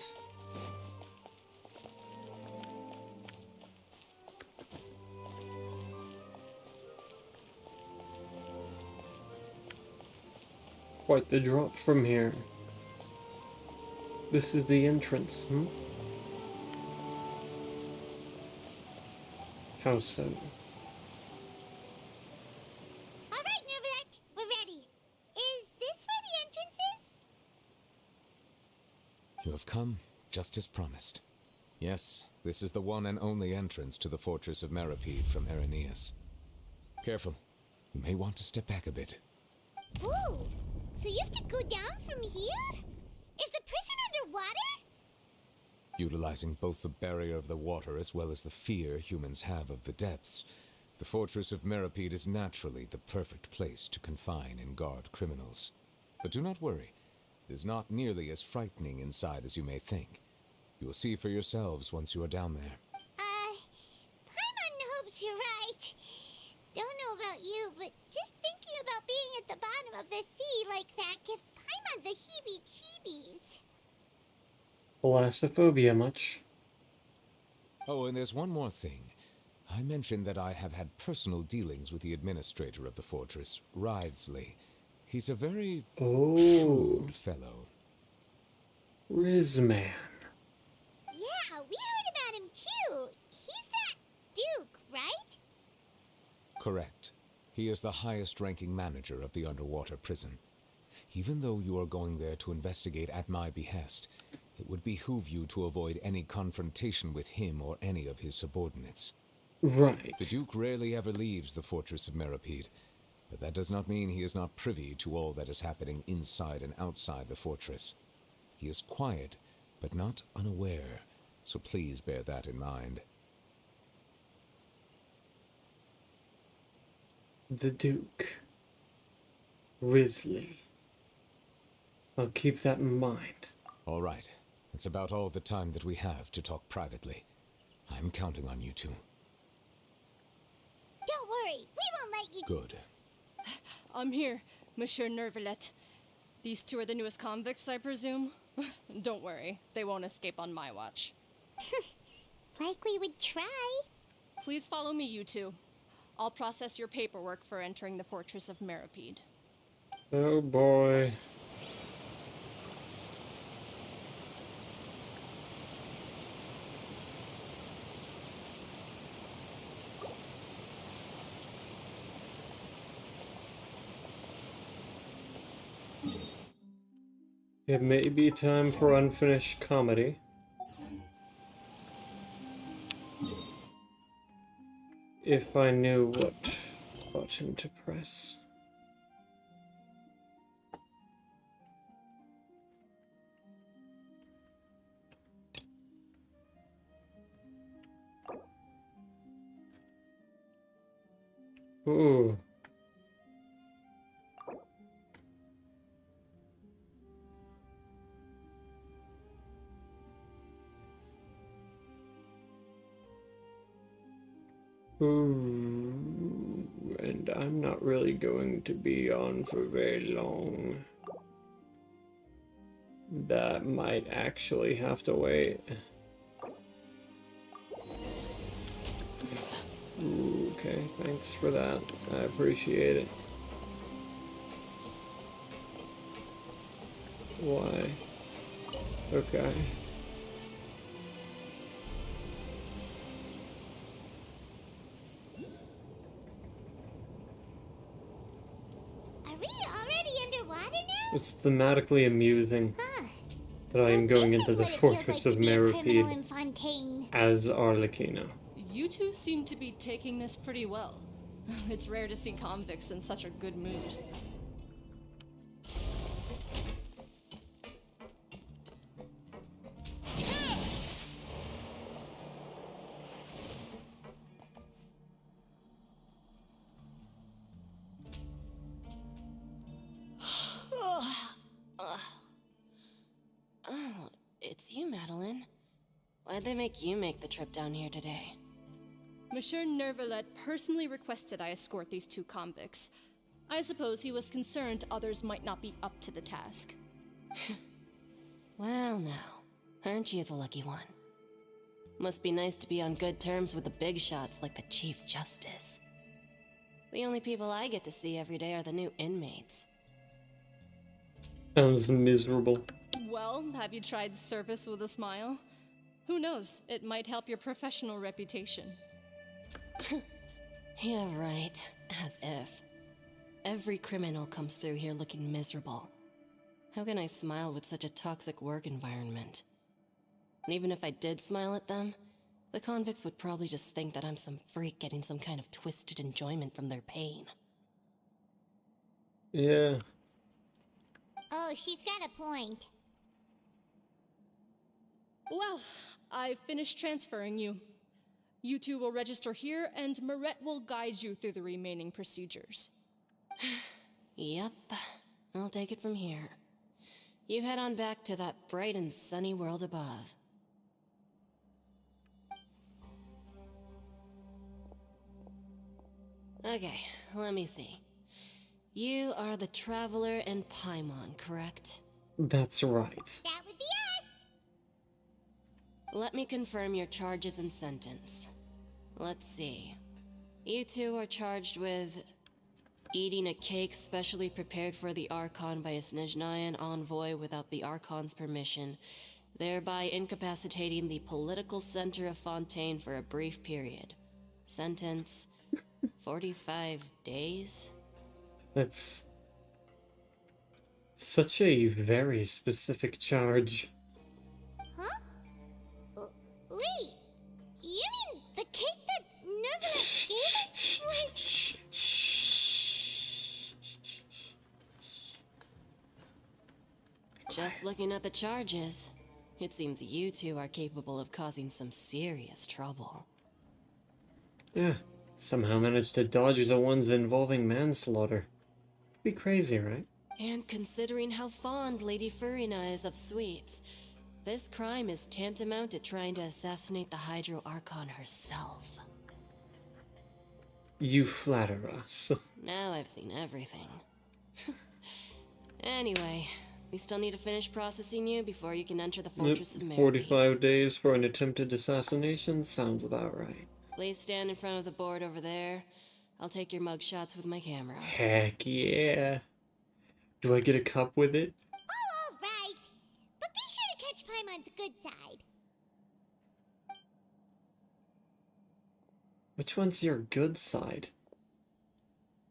Quite the drop from here. This is the entrance, hmm? How so? Alright, Nervalette, we're ready. Is this where the entrance is? You have come, just as promised. Yes, this is the one and only entrance to the Fortress of Mirapede from Irenaeus. Careful. You may want to step back a bit. Whoa! So you have to go down from here? Is the prison underwater? Utilizing both the barrier of the water as well as the fear humans have of the depths, the Fortress of Mirapede is naturally the perfect place to confine and guard criminals. But do not worry. It is not nearly as frightening inside as you may think. You will see for yourselves once you are down there. Paimon hopes you're right. Don't know about you, but just thinking about being at the bottom of the sea like that gives Paimon the heebie-jeebies. Thalassophobia much? Oh, and there's one more thing. I mentioned that I have had personal dealings with the administrator of the fortress, Wriothesley. He's a very shrewd fellow. Rizman. Yeah, we heard about him too. He's that Duke, right? Correct. He is the highest-ranking manager of the underwater prison. Even though you are going there to investigate at my behest, it would behoove you to avoid any confrontation with him or any of his subordinates. Right. The Duke rarely ever leaves the fortress of Meripede, but that does not mean he is not privy to all that is happening inside and outside the fortress. He is quiet, but not unaware, so please bear that in mind. The Duke. Risley. I'll keep that in mind. All right. It's about all the time that we have to talk privately. I'm counting on you two. Don't worry, we won't let you. Good. I'm here, Monsieur Nervalet. These two are the newest convicts, I presume? Don't worry, they won't escape on my watch. Like we would try. Please follow me, you two. I'll process your paperwork for entering the Fortress of Meripede. Oh boy. It may be time for unfinished comedy. If I knew what button to press. Ooh. Ooh, and I'm not really going to be on for very long. That might actually have to wait. Ooh, okay, thanks for that. I appreciate it. Why? Okay. Are we already underwater now? It's thematically amusing Huh. that I am So going this into is the what it feels Fortress like of to be a criminal Meripede in Fontaine. as Arlecchino. You two seem to be taking this pretty well. It's rare to see convicts in such a good mood. Oh, it's you, Madeline. Why'd they make you make the trip down here today? Monsieur Nervalet personally requested I escort these two convicts. I suppose he was concerned others might not be up to the task. Well now, aren't you the lucky one? Must be nice to be on good terms with the big shots like the Chief Justice. The only people I get to see every day are the new inmates. Sounds miserable. Well, have you tried service with a smile? Who knows, it might help your professional reputation. Yeah, right. As if. Every criminal comes through here looking miserable. How can I smile with such a toxic work environment? And even if I did smile at them, the convicts would probably just think that I'm some freak getting some kind of twisted enjoyment from their pain. Yeah. Oh, she's got a point. Well, I've finished transferring you. You two will register here, and Marette will guide you through the remaining procedures. Yep, I'll take it from here. You head on back to that bright and sunny world above. Okay, let me see. You are the Traveler in Paimon, correct? That's right. That would be us. Let me confirm your charges and sentence. Let's see. You two are charged with eating a cake specially prepared for the Archon by a Snezhnayan envoy without the Archon's permission, thereby incapacitating the political center of Fontaine for a brief period. Sentence: 45 days? That's such a very specific charge. Huh? Wait, you mean the cake that Nerva gave us was... Just looking at the charges, it seems you two are capable of causing some serious trouble. Yeah, somehow managed to dodge the ones involving manslaughter. Be crazy, right? And considering how fond Lady Furina is of sweets, this crime is tantamount to trying to assassinate the Hydro Archon herself. You flatter us. Now I've seen everything. Anyway, we still need to finish processing you before you can enter the Fortress of Merripede. 45 days for an attempted assassination sounds about right. Please stand in front of the board over there. I'll take your mug shots with my camera. Heck yeah. Do I get a cup with it? Oh, all right. But be sure to catch Paimon's good side. Which one's your good side?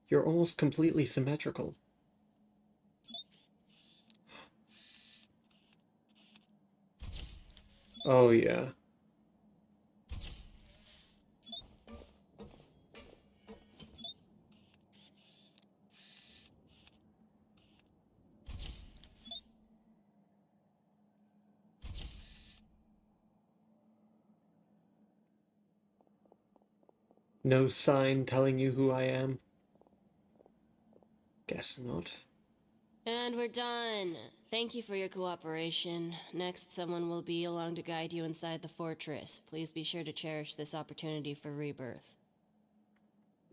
You're almost completely symmetrical. Oh yeah. No sign telling you who I am? Guess not. And we're done. Thank you for your cooperation. Next, someone will be along to guide you inside the fortress. Please be sure to cherish this opportunity for rebirth.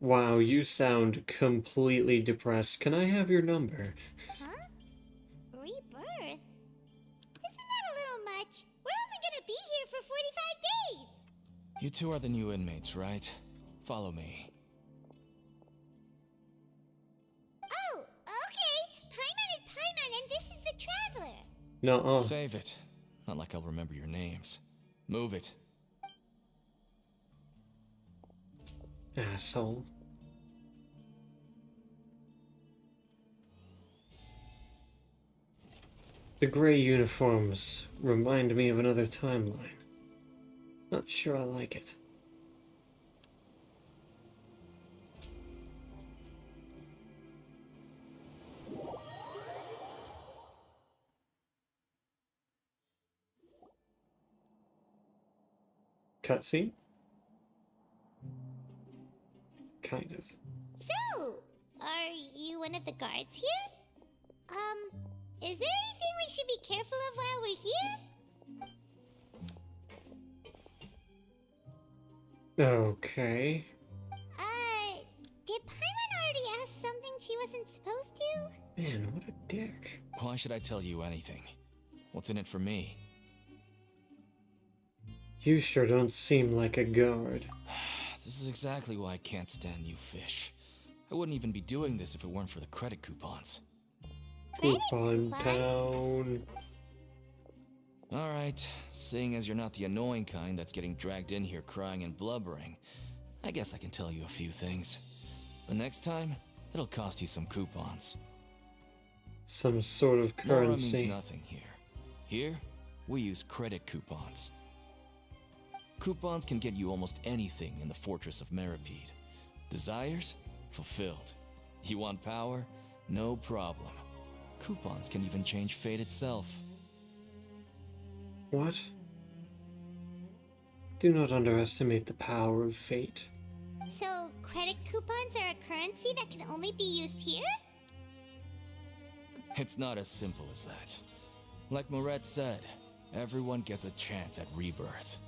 Wow, you sound completely depressed. Can I have your number? Huh? Rebirth? Isn't that a little much? We're only gonna be here for 45 days! You two are the new inmates, right? Follow me. Oh, okay! Paimon is Paimon and this is the Traveler! Nuh-uh. Save it. Not like I'll remember your names. Move it. Asshole. The gray uniforms remind me of another timeline. Not sure I like it. Cutscene? Kind of. So, are you one of the guards here? Is there anything we should be careful of while we're here? Okay. Did Paimon already ask something she wasn't supposed to? Man, what a dick. Why should I tell you anything? What's in it for me? You sure don't seem like a guard. This is exactly why I can't stand you fish. I wouldn't even be doing this if it weren't for the credit coupons. Coupon town. Alright, seeing as you're not the annoying kind that's getting dragged in here crying and blubbering, I guess I can tell you a few things. But next time, it'll cost you some coupons. Some sort of Mora currency. means nothing here. Here, we use credit coupons. Coupons can get you almost anything in the Fortress of Merripede. Desires? Fulfilled. You want power? No problem. Coupons can even change fate itself. What? Do not underestimate the power of fate. So, credit coupons are a currency that can only be used here? It's not as simple as that. Like Moret said, everyone gets a chance at rebirth.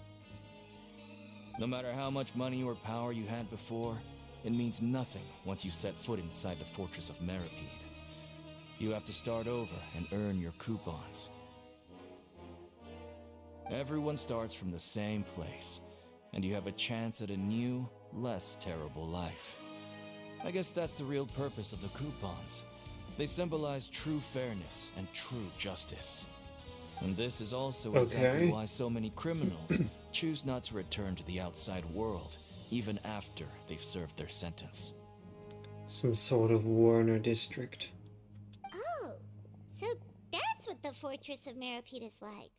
No matter how much money or power you had before, it means nothing once you set foot inside the Fortress of Merripede. You have to start over and earn your coupons. Everyone starts from the same place, and you have a chance at a new, less terrible life. I guess that's the real purpose of the coupons. They symbolize true fairness and true justice. And this is also exactly Okay. why so many criminals choose not to return to the outside world, even after they've served their sentence. Some sort of Warner district. Oh, so that's what the Fortress of Meripede is like.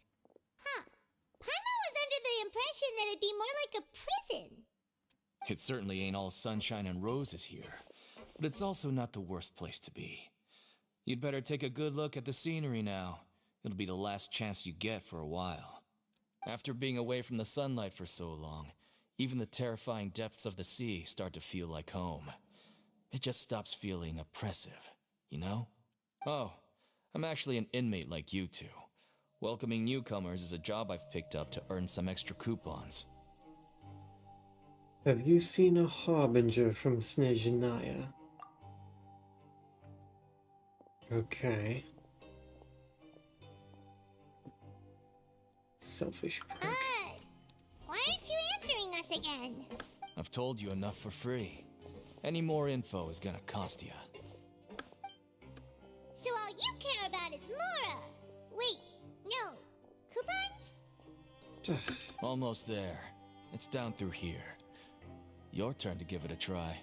Huh. Paimon was under the impression that it'd be more like a prison. It certainly ain't all sunshine and roses here, but it's also not the worst place to be. You'd better take a good look at the scenery now. It'll be the last chance you get for a while. After being away from the sunlight for so long, even the terrifying depths of the sea start to feel like home. It just stops feeling oppressive, you know? Oh, I'm actually an inmate like you two. Welcoming newcomers is a job I've picked up to earn some extra coupons. Have you seen a harbinger from Snezhnaya? Okay. Selfish prick. Why aren't you answering us again? I've told you enough for free. Any more info is gonna cost you. So all you care about is Mora. Wait, no. Coupons? Almost there. It's down through here. Your turn to give it a try.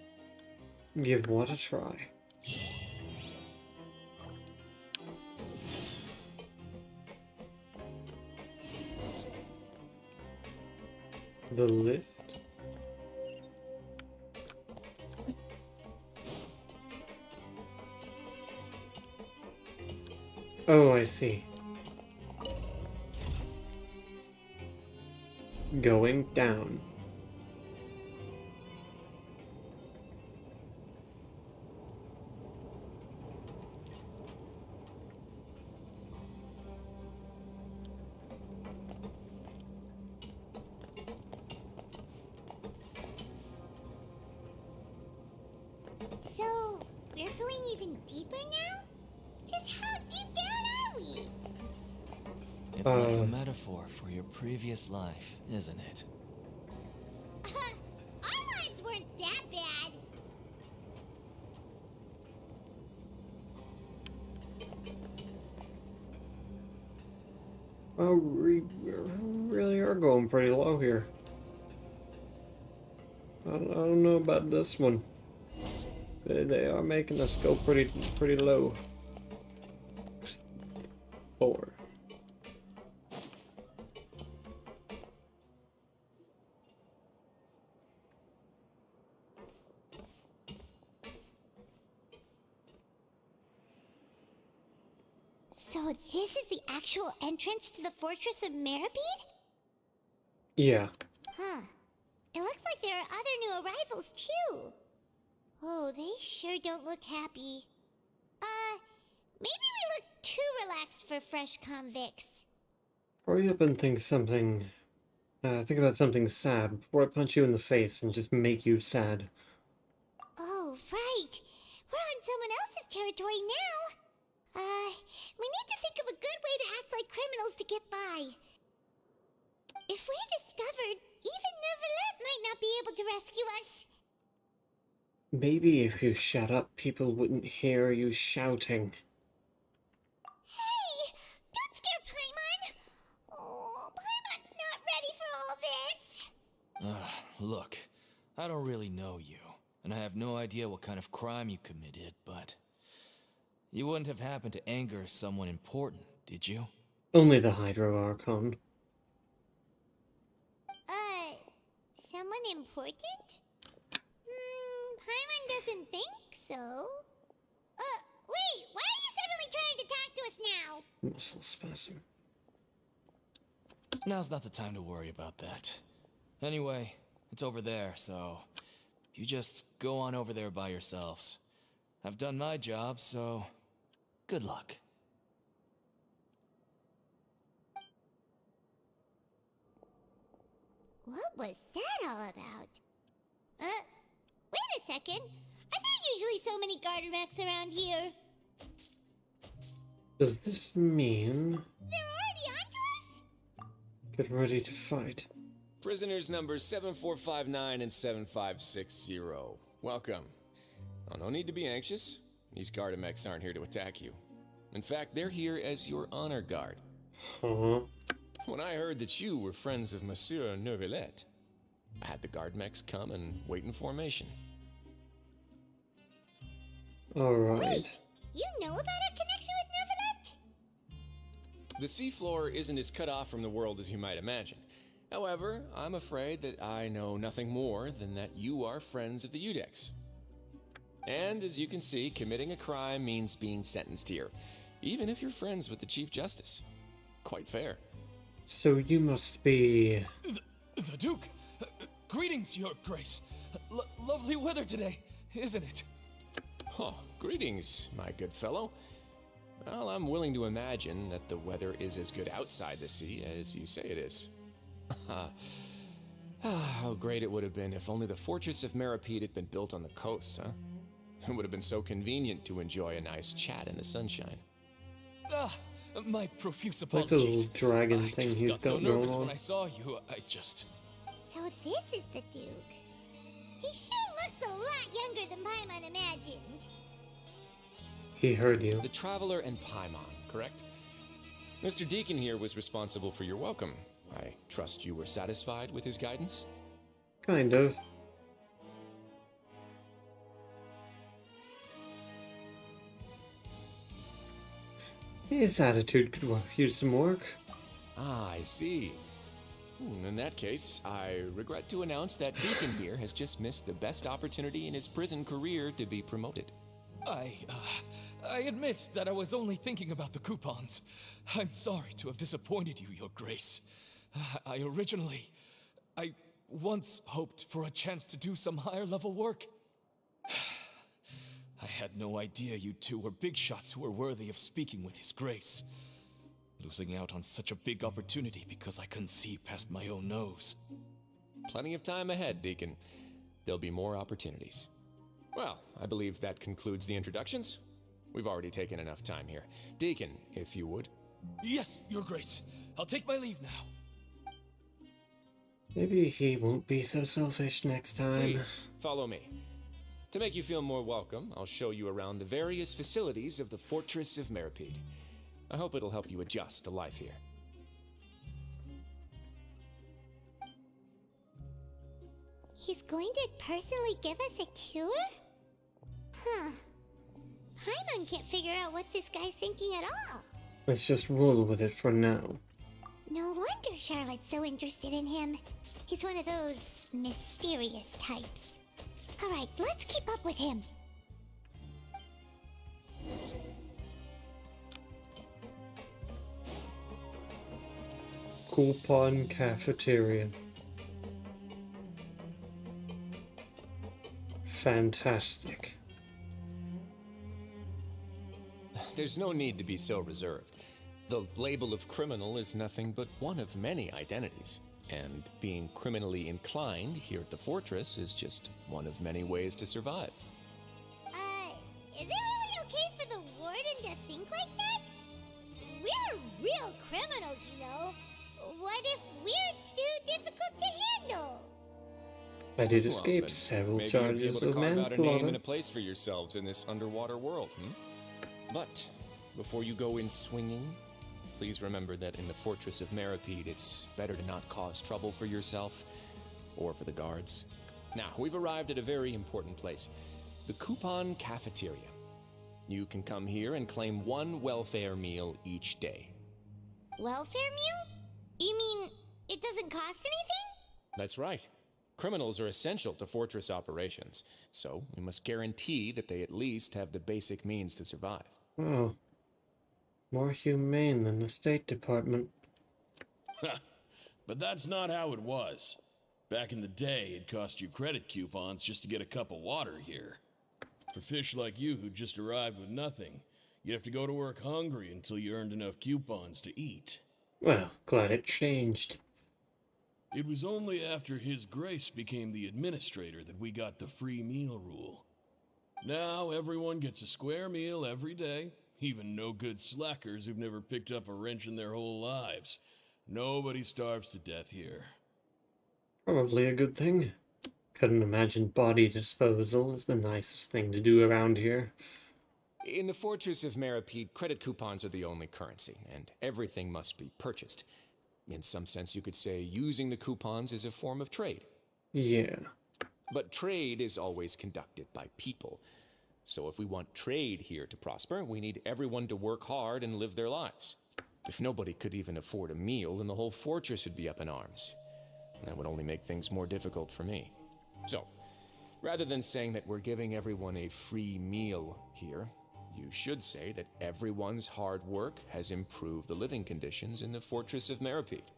Give what a try. The lift? Oh, I see. Going down. So, we're going even deeper now? Just how deep down are we? It's like a metaphor for your previous life, isn't it? Our lives weren't that bad. Oh, we really are going pretty low here. I don't know about this one. They are making us go pretty low. 4. So this is the actual entrance to the Fortress of Meripede? Yeah. Huh. It looks like there are other new arrivals too. Oh, they sure don't look happy. Maybe we look too relaxed for fresh convicts. Hurry up and think something. Think about something sad before I punch you in the face and just make you sad. Oh, right. We're on someone else's territory now. We need to think of a good way to act like criminals to get by. If we're discovered, even Neuvillette might not be able to rescue us. Maybe if you shut up, people wouldn't hear you shouting. Hey! Don't scare Paimon! Oh, Paimon's not ready for all this. Look, I don't really know you, and I have no idea what kind of crime you committed, but you wouldn't have happened to anger someone important, did you? Only the Hydro Archon. Someone important? Paimon doesn't think so. Wait, why are you suddenly trying to talk to us now? Muscle spasm. Now's not the time to worry about that. Anyway, it's over there, so you just go on over there by yourselves. I've done my job, so good luck. What was that all about? Wait a second. Are there usually so many Garderex around here? Does this mean... They're already onto us? Get ready to fight. Prisoners numbers 7459 and 7560. Welcome. Oh, no need to be anxious. These Gardamex aren't here to attack you. In fact, they're here as your honor guard. Huh? When I heard that you were friends of Monsieur Neuvillette, I had the Gardamex come and wait in formation. Alright. Wait, you know about our connection with Neuvillette? The seafloor isn't as cut off from the world as you might imagine. However, I'm afraid that I know nothing more than that you are friends of the Udex. And as you can see, committing a crime means being sentenced here, even if you're friends with the Chief Justice. Quite fair. So you must be... The Duke! Greetings, Your Grace! Lovely weather today, isn't it? Oh, greetings, my good fellow. Well, I'm willing to imagine that the weather is as good outside the sea as you say it is. How great it would have been if only the Fortress of Meripede had been built on the coast, huh? It would have been so convenient to enjoy a nice chat in the sunshine. My profuse Like the apologies. little dragon I thing just he's got so got nervous going when on. I saw you. I just... So this is the Duke. He sure looks a lot younger than Paimon imagined. He heard you. The Traveler and Paimon, correct? Mr. Deacon here was responsible for your welcome. I trust you were satisfied with his guidance? Kind of. His attitude could use some work. Ah, I see. In that case, I regret to announce that Deacon here has just missed the best opportunity in his prison career to be promoted. I admit that I was only thinking about the coupons. I'm sorry to have disappointed you, Your Grace. I once hoped for a chance to do some higher level work. I had no idea you two were big shots who were worthy of speaking with His Grace. Losing out on such a big opportunity because I couldn't see past my own nose. Plenty of time ahead, Deacon. There'll be more opportunities. Well, I believe that concludes the introductions. We've already taken enough time here. Deacon, if you would. Yes, Your Grace. I'll take my leave now. Maybe he won't be so selfish next time. Please, follow me. To make you feel more welcome, I'll show you around the various facilities of the Fortress of Meripede. I hope it'll help you adjust to life here. He's going to personally give us a cure? Huh. Paimon can't figure out what this guy's thinking at all. Let's just roll with it for now. No wonder Charlotte's so interested in him. He's one of those mysterious types. Alright, let's keep up with him. Coupon Cafeteria. Fantastic. There's no need to be so reserved. The label of criminal is nothing but one of many identities. And being criminally inclined here at the Fortress is just one of many ways to survive. Is it really okay for the warden to think like that? We're real criminals, you know. What if we're too difficult to handle? I did Well, escape then several maybe you'll be able charges to of carve out a name and manslaughter. a place for yourselves in this underwater world, But before you go in swinging, please remember that in the Fortress of Meripede, it's better to not cause trouble for yourself or for the guards. Now, we've arrived at a very important place, the Coupon Cafeteria. You can come here and claim one welfare meal each day. Welfare meal? You mean it doesn't cost anything? That's right. Criminals are essential to Fortress operations, so we must guarantee that they at least have the basic means to survive. Oh. More humane than the State Department. But that's not how it was. Back in the day, it cost you credit coupons just to get a cup of water here. For fish like you who just arrived with nothing, you'd have to go to work hungry until you earned enough coupons to eat. Well, glad it changed. It was only after His Grace became the administrator that we got the free meal rule. Now everyone gets a square meal every day, even no-good slackers who've never picked up a wrench in their whole lives. Nobody starves to death here. Probably a good thing. Couldn't imagine body disposal is the nicest thing to do around here. In the Fortress of Meripede, credit coupons are the only currency, and everything must be purchased. In some sense, you could say using the coupons is a form of trade. Yeah. But trade is always conducted by people. So if we want trade here to prosper, we need everyone to work hard and live their lives. If nobody could even afford a meal, then the whole fortress would be up in arms. And that would only make things more difficult for me. So, rather than saying that we're giving everyone a free meal here, you should say that everyone's hard work has improved the living conditions in the Fortress of Meripede.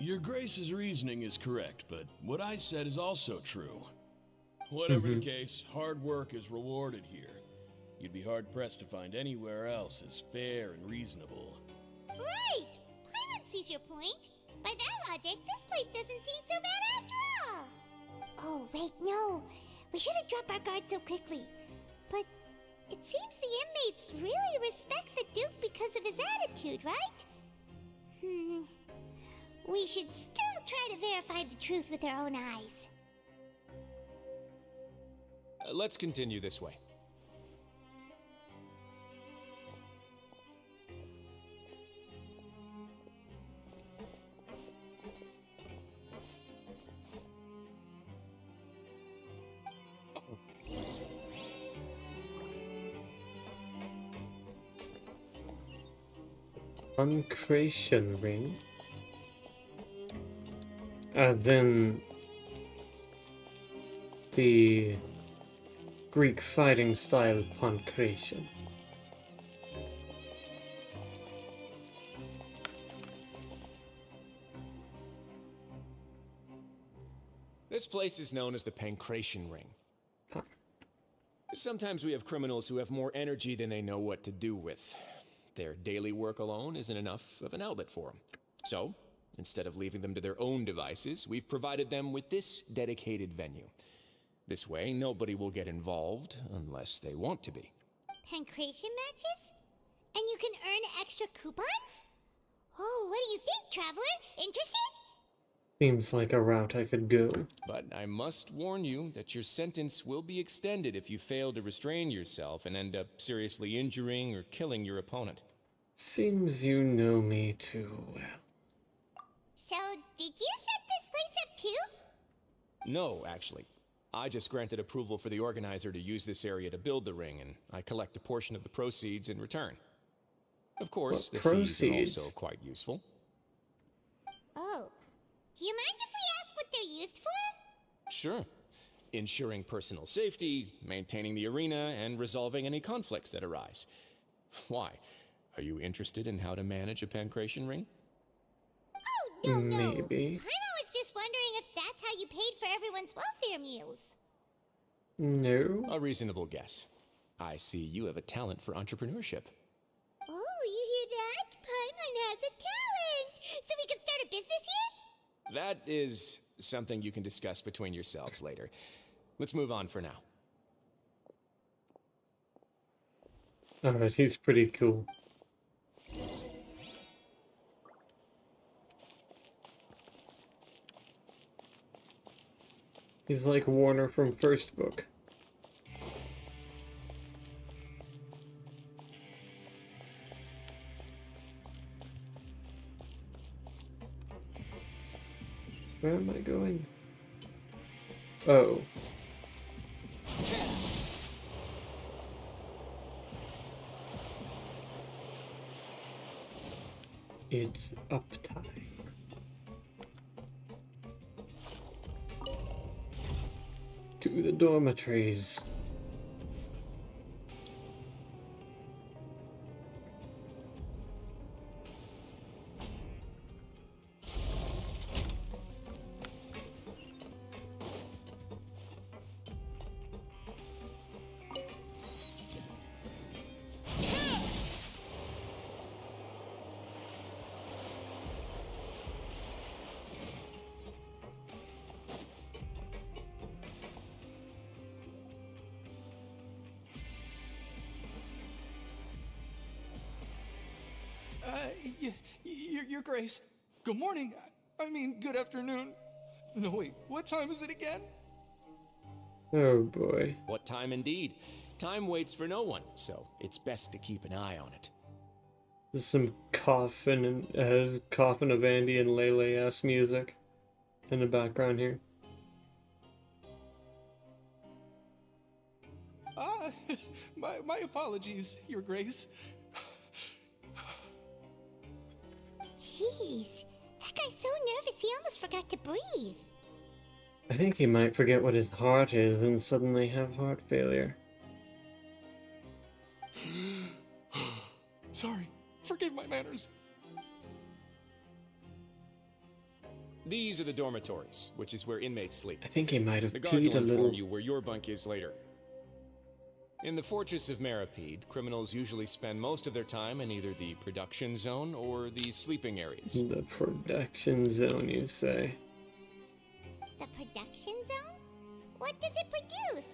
Your Grace's reasoning is correct, but what I said is also true. Whatever the case, hard work is rewarded here. You'd be hard-pressed to find anywhere else as fair and reasonable. Right! Paimon sees your point. By that logic, this place doesn't seem so bad after all. Oh, wait, no. We shouldn't drop our guard so quickly. But it seems the inmates really respect the Duke because of his attitude, right? We should still try to verify the truth with our own eyes. Let's continue this way. Pancration ring. As in the Greek fighting style pancration. This place is known as the Pancration Ring. Huh. Sometimes we have criminals who have more energy than they know what to do with. Their daily work alone isn't enough of an outlet for them. So, instead of leaving them to their own devices, we've provided them with this dedicated venue. This way, nobody will get involved unless they want to be. Pancration matches? And you can earn extra coupons? Oh, what do you think, traveler? Interested? Seems like a route I could go. But I must warn you that your sentence will be extended if you fail to restrain yourself and end up seriously injuring or killing your opponent. Seems you know me too well. So, did you set this place up too? No, actually. I just granted approval for the organizer to use this area to build the ring, and I collect a portion of the proceeds in return. Of course, the fees are also quite useful. Oh. Do you mind if we ask what they're used for? Sure. Ensuring personal safety, maintaining the arena, and resolving any conflicts that arise. Why? Are you interested in how to manage a pancration ring? Oh, no, no. Maybe. I was just wondering if that's how you paid for everyone's welfare meals. No. A reasonable guess. I see you have a talent for entrepreneurship. Oh, you hear that? Paimon has a talent! So we can start a business here? That is something you can discuss between yourselves later. Let's move on for now. Alright, he's pretty cool. He's like Warner from first book. Where am I going? Oh. It's up time. To the dormitories. Your Grace. Good morning. I mean, good afternoon. No, wait, what time is it again? Oh boy. What time indeed? Time waits for no one, so it's best to keep an eye on it. There's some coffin and has coffin of Andy and Lele ass music in the background here. Ah, my apologies, Your Grace. Jeez, that guy's so nervous he almost forgot to breathe. I think he might forget what his heart is and suddenly have heart failure. Sorry, forgive my manners. These are the dormitories, which is where inmates sleep. I think he might have The guards peed will a inform little. you where your bunk is later. In the Fortress of Meripede, criminals usually spend most of their time in either the production zone or the sleeping areas. The production zone, you say? The production zone? What does it produce?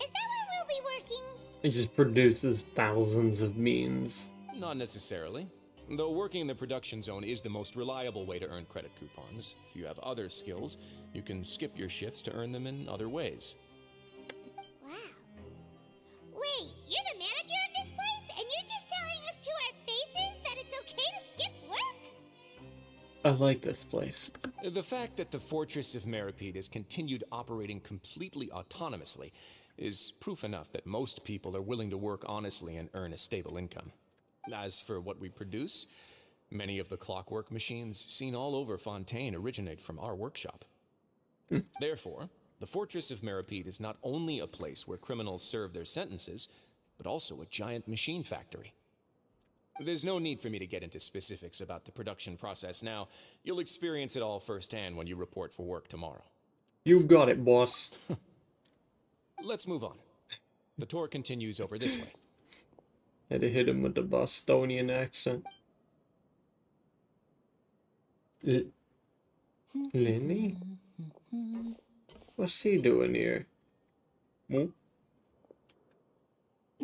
Is that where we'll be working? It just produces thousands of means. Not necessarily. Though working in the production zone is the most reliable way to earn credit coupons. If you have other skills, you can skip your shifts to earn them in other ways. Wow. Wait, you're the manager of this place, and you're just telling us to our faces that it's okay to skip work? I like this place. The fact that the Fortress of Meripede has continued operating completely autonomously is proof enough that most people are willing to work honestly and earn a stable income. As for what we produce, many of the clockwork machines seen all over Fontaine originate from our workshop. Therefore, the Fortress of Meripede is not only a place where criminals serve their sentences, but also a giant machine factory. There's no need for me to get into specifics about the production process now. You'll experience it all firsthand when you report for work tomorrow. You've got it, boss. Let's move on. The tour continues over this way. Had to hit him with the Bostonian accent. Lenny? What's he doing here? Hmm?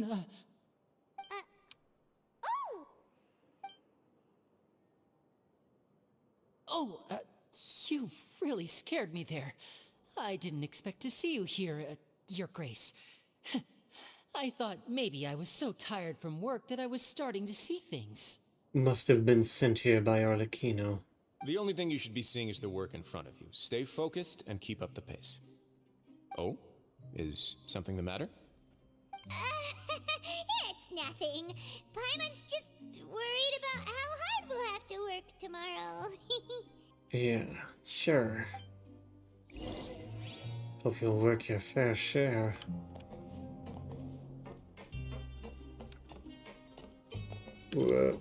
Oh! Oh, you really scared me there. I didn't expect to see you here, Your Grace. I thought maybe I was so tired from work that I was starting to see things. Must have been sent here by Arlecchino. The only thing you should be seeing is the work in front of you. Stay focused and keep up the pace. Oh? Is something the matter? It's nothing. Paimon's just worried about how hard we'll have to work tomorrow. Yeah, sure. Hope you'll work your fair share. Whoa.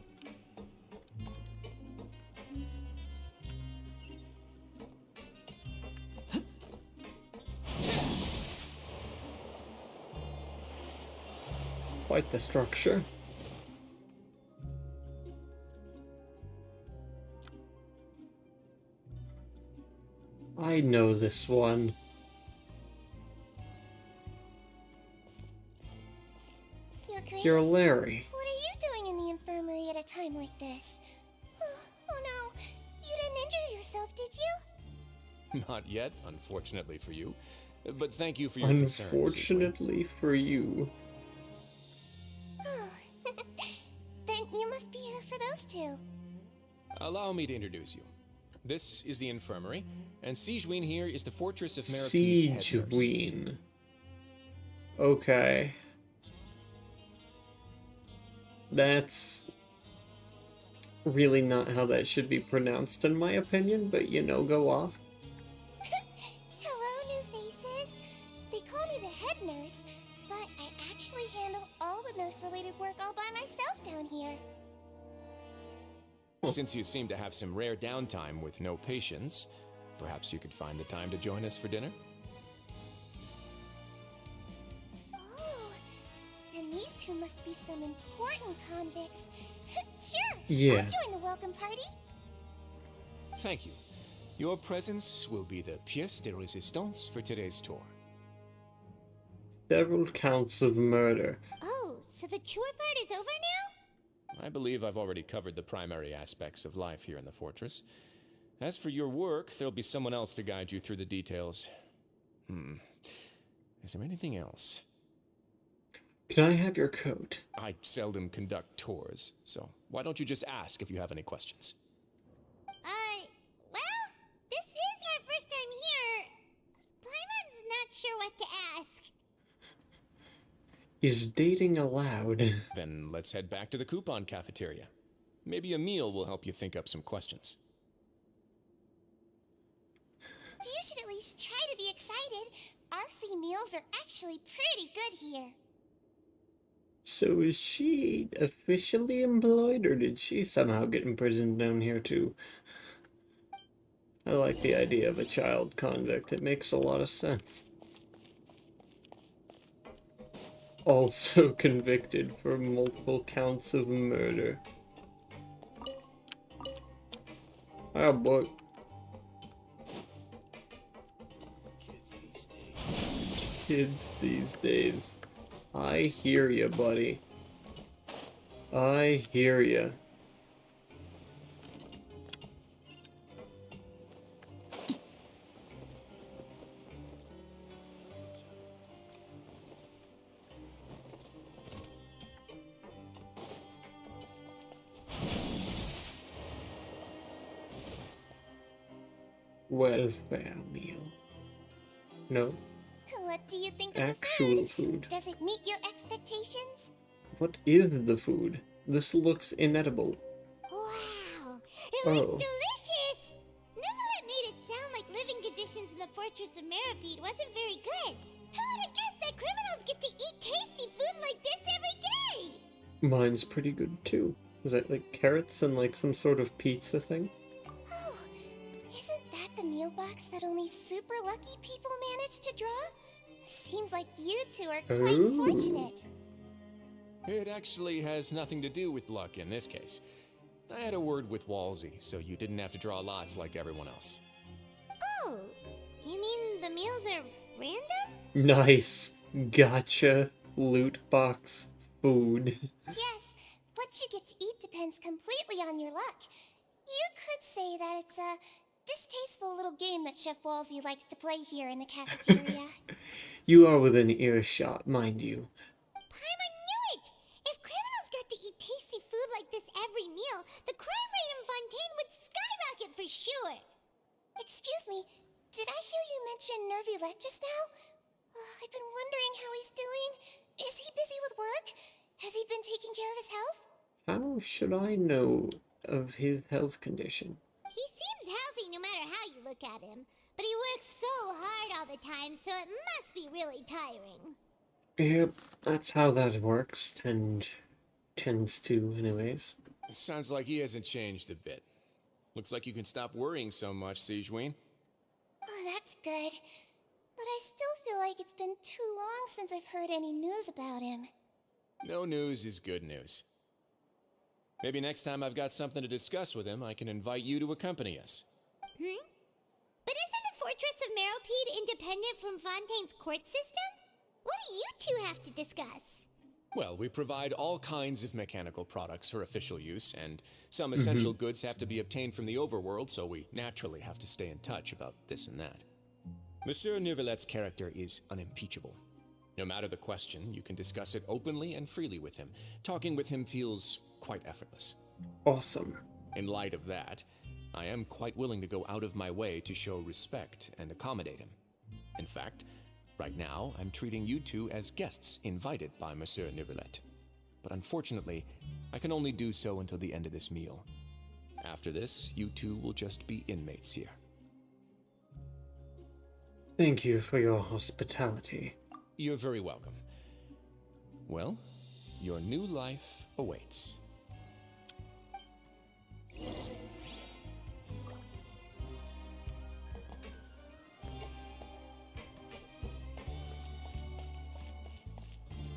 Quite the structure. I know this one. Your Grace, You're Larry. what are you doing in the infirmary at a time like this? Oh no, you didn't injure yourself, did you? Not yet, unfortunately for you. But thank you for your concern. Unfortunately for you. Then you must be here for those two. Allow me to introduce you. This is the infirmary, and Sigewinne here is the Fortress of Meripede's head nurse. Sigewinne. Okay. That's really not how that should be pronounced in my opinion, but you know, go off. Hello, new faces. They call me the head nurse, but I actually handle all the nurse-related work all by myself down here. Since you seem to have some rare downtime with no patients, perhaps you could find the time to join us for dinner? Oh, then these two must be some important convicts. Sure, Yeah. I'll join the welcome party. Thank you. Your presence will be the pièce de résistance for today's tour. Several counts of murder. Oh, so the tour part is over now? I believe I've already covered the primary aspects of life here in the fortress. As for your work, there'll be someone else to guide you through the details. Is there anything else? Can I have your coat? I seldom conduct tours, so why don't you just ask if you have any questions? Well, this is our first time here. Paimon's not sure what to ask. Is dating allowed? Then let's head back to the coupon cafeteria. Maybe a meal will help you think up some questions. You should at least try to be excited. Our free meals are actually pretty good here. So is she officially employed, or did she somehow get imprisoned down here too? I like the idea of a child convict. It makes a lot of sense. Also convicted for multiple counts of murder. Oh boy. Kids these days. I hear ya, buddy. I hear ya. Welfare meal. No. What do you think of Actual the food. Does it meet your expectations? What is the food? This looks inedible. Wow, it Oh. looks delicious! Neverlet made it sound like living conditions in the Fortress of Meripede wasn't very good. Who would have guessed that criminals get to eat tasty food like this every day? Mine's pretty good too. Is that like carrots and like some sort of pizza thing? Oh, isn't that the meal box that only super lucky people manage to draw? Seems like you two are quite Ooh. fortunate. It actually has nothing to do with luck in this case. I had a word with Walsey, so you didn't have to draw lots like everyone else. Oh, you mean the meals are random? Nice. Gotcha. Loot box food. Yes, what you get to eat depends completely on your luck. You could say that it's a distasteful little game that Chef Walsey likes to play here in the cafeteria. You are within earshot, mind you. Paimon knew it! If criminals got to eat tasty food like this every meal, the crime rate in Fontaine would skyrocket for sure. Excuse me, did I hear you mention Nervulet just now? I've been wondering how he's doing. Is he busy with work? Has he been taking care of his health? How should I know of his health condition? He seems healthy no matter how you look at him, but he works so hard all the time, so it must be really tiring. Yep, that's how that works, and tends to anyways. Sounds like he hasn't changed a bit. Looks like you can stop worrying so much, Sigewinne. Oh, that's good. But I still feel like it's been too long since I've heard any news about him. No news is good news. Maybe next time I've got something to discuss with him, I can invite you to accompany us. But isn't the Fortress of Meripede independent from Fontaine's court system? What do you two have to discuss? Well, we provide all kinds of mechanical products for official use, and some essential goods have to be obtained from the overworld, so we naturally have to stay in touch about this and that. Monsieur Nervulet's character is unimpeachable. No matter the question, you can discuss it openly and freely with him. Talking with him feels quite effortless. Awesome. In light of that, I am quite willing to go out of my way to show respect and accommodate him. In fact, right now, I'm treating you two as guests invited by Monsieur Nervulet. But unfortunately, I can only do so until the end of this meal. After this, you two will just be inmates here. Thank you for your hospitality. You're very welcome. Well, your new life awaits.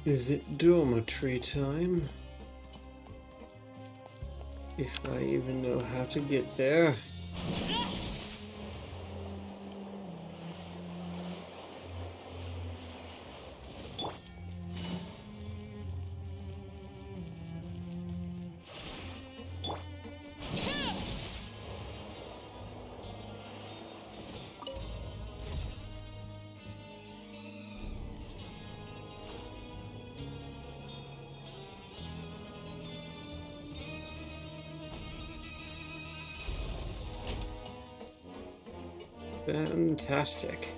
Is it dormitory time? If I even know how to get there. Fantastic.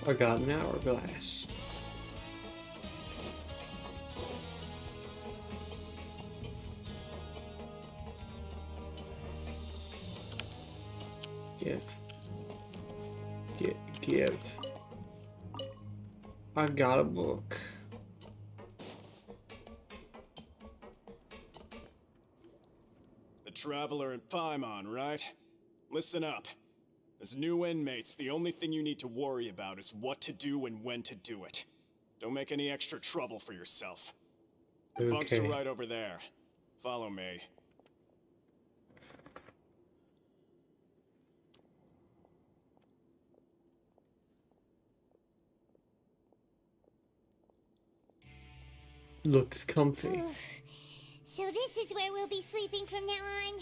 I got an hourglass. Give. I got a book. The Traveler in Paimon, right? Listen up. As new inmates, the only thing you need to worry about is what to do and when to do it. Don't make any extra trouble for yourself. Your bunks are right over there. Follow me. Looks comfy. So this is where we'll be sleeping from now on.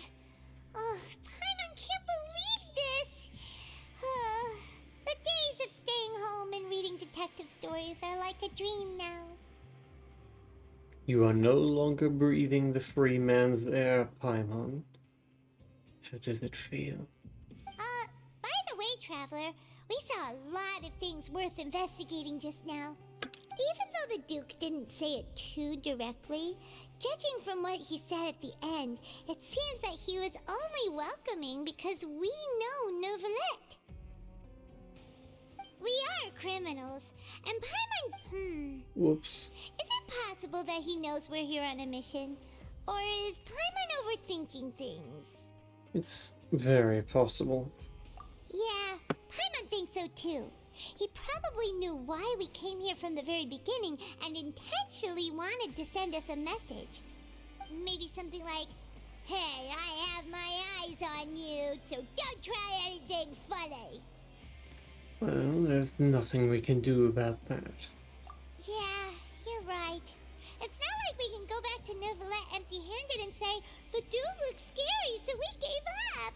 Oh, Paimon can't believe this! The days of staying home and reading detective stories are like a dream now. You are no longer breathing the free man's air, Paimon. How does it feel? By the way, Traveler, we saw a lot of things worth investigating just now. Even though the Duke didn't say it too directly, judging from what he said at the end, it seems that he was only welcoming because we know Neuvillette. We are criminals, and Paimon, Whoops. Is it possible that he knows we're here on a mission? Or is Paimon overthinking things? It's very possible. Yeah, Paimon thinks so too. He probably knew why we came here from the very beginning and intentionally wanted to send us a message. Maybe something like, "Hey, I have my eyes on you, so don't try anything funny." Well, there's nothing we can do about that. Yeah, you're right. It's not like we can go back to Neuvillette empty-handed and say, "The dude looks scary, so we gave up."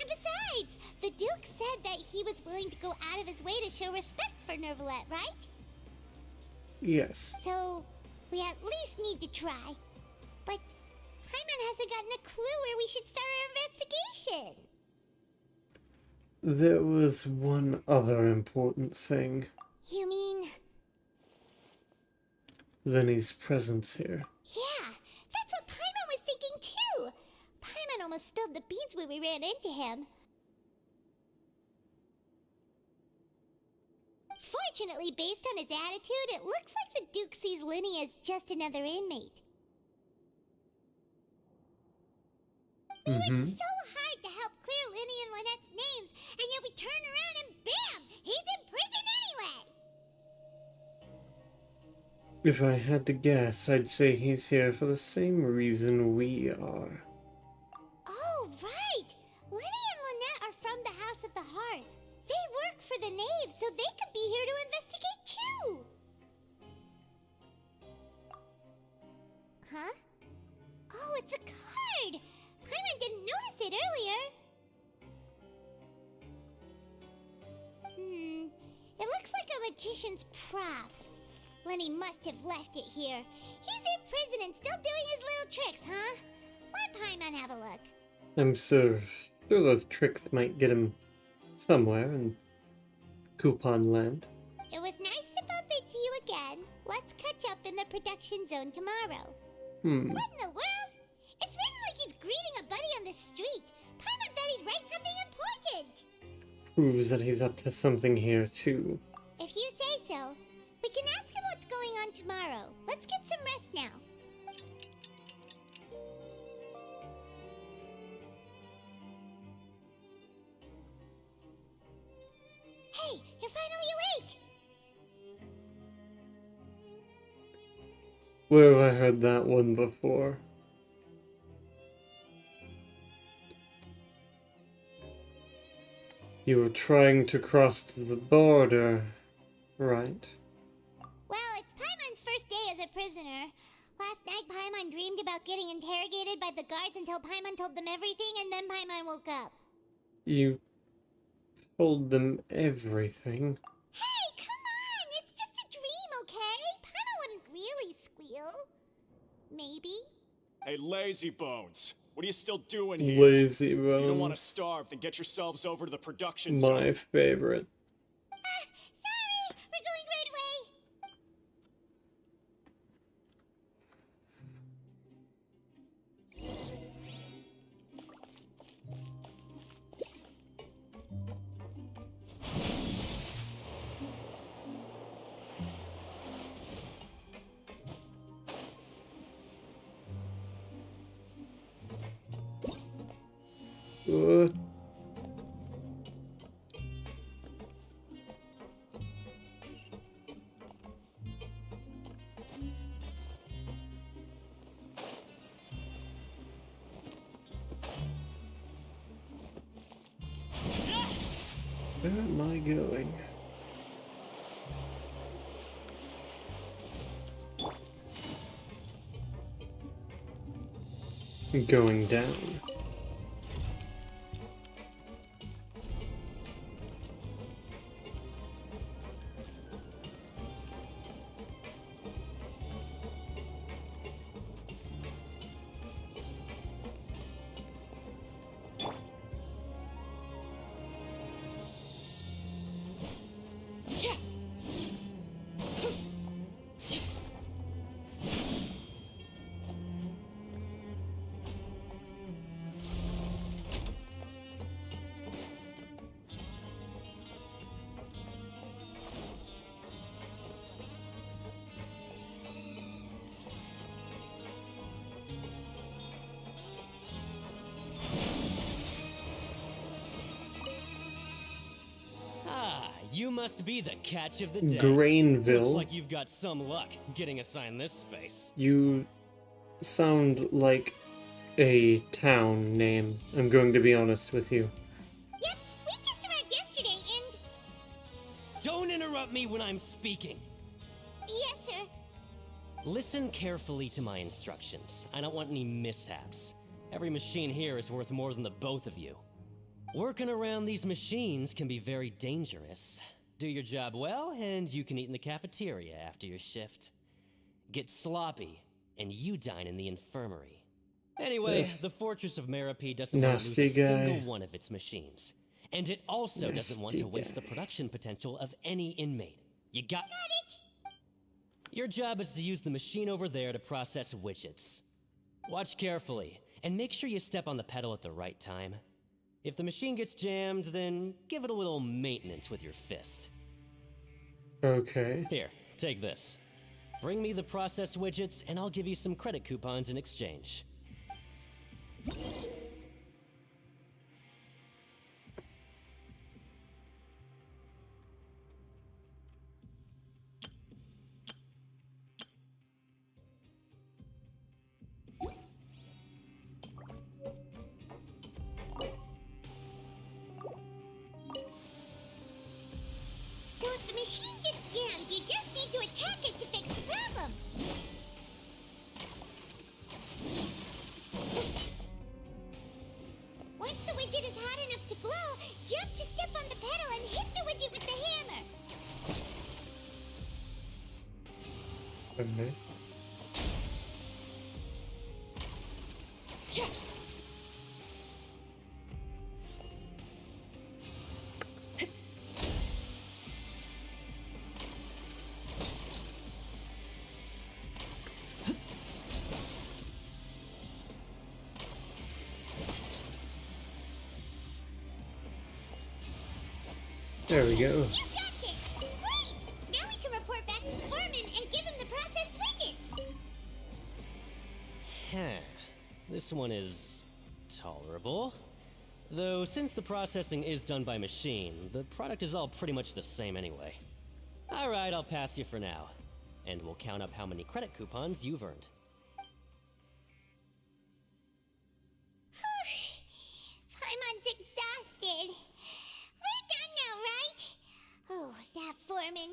And besides, the Duke said that he was willing to go out of his way to show respect for Neuvillette, right? Yes. So, we at least need to try. But Paimon hasn't gotten a clue where we should start our investigation. There was one other important thing. You mean? Lenny's presence here. Yeah, that's what Paimon was thinking too. Paimon almost spilled the beans when we ran into him. Fortunately, based on his attitude, it looks like the Duke sees Lenny as just another inmate. We worked so hard to help clear Lenny and Lynette's names, and yet we turn around and bam! He's in prison anyway! If I had to guess, I'd say he's here for the same reason we are. Oh, right! Lenny and Lynette are from the House of the Hearth. They work for the Knave, so they could be here to investigate too! Huh? Oh, it's a card! Paimon didn't notice it earlier. It looks like a magician's prop. Lenny must have left it here. He's in prison and still doing his little tricks, huh? Let Paimon have a look. I'm sure those tricks might get him somewhere in Coupon Land. It was nice to bump into you again. Let's catch up in the production zone tomorrow. What in the world? It's written like he's greeting a buddy on the street. Paimon thought he'd write something important. Proves that he's up to something here too. If you say so. We can ask him what's going on tomorrow. Let's get some rest now. Hey, you're finally awake! Where have I heard that one before? You were trying to cross the border, right? Well, it's Paimon's first day as a prisoner. Last night, Paimon dreamed about getting interrogated by the guards until Paimon told them everything, and then Paimon woke up. You told them everything. Hey, come on! It's just a dream, okay? Paimon wouldn't really maybe? Hey, lazy bones. What are you still doing here? Lazy If you don't want to bones. starve, then get yourselves over to the production zone. My favorite. Sorry! We're going right away! What? Where am I going? Going down. You must be the catch of the day. Grainville. Looks like you've got some luck getting assigned this space. You sound like a town name. I'm going to be honest with you. Yep, we just arrived yesterday and... Don't interrupt me when I'm speaking. Yes, sir. Listen carefully to my instructions. I don't want any mishaps. Every machine here is worth more than the both of you. Working around these machines can be very dangerous. Do your job well, and you can eat in the cafeteria after your shift. Get sloppy, and you dine in the infirmary. Anyway, the Fortress of Meripede doesn't want to lose a single one of its machines. And it also doesn't want to waste the production potential of any inmate. You got it! Your job is to use the machine over there to process widgets. Watch carefully, and make sure you step on the pedal at the right time. If the machine gets jammed, then give it a little maintenance with your fist. Okay. Here, take this. Bring me the process widgets, and I'll give you some credit coupons in exchange. So if the machine gets jammed, you just need to attack it to fix the problem. Once the widget is hot enough to blow, jump to step on the pedal and hit the widget with the hammer. Okay. There we go. You got it! Great! Now we can report back to the foreman and give him the processed widgets! This one is tolerable. Though since the processing is done by machine, the product is all pretty much the same anyway. Alright, I'll pass you for now. And we'll count up how many credit coupons you've earned. Paimon's exhausted. We're done now, right? Oh, that foreman.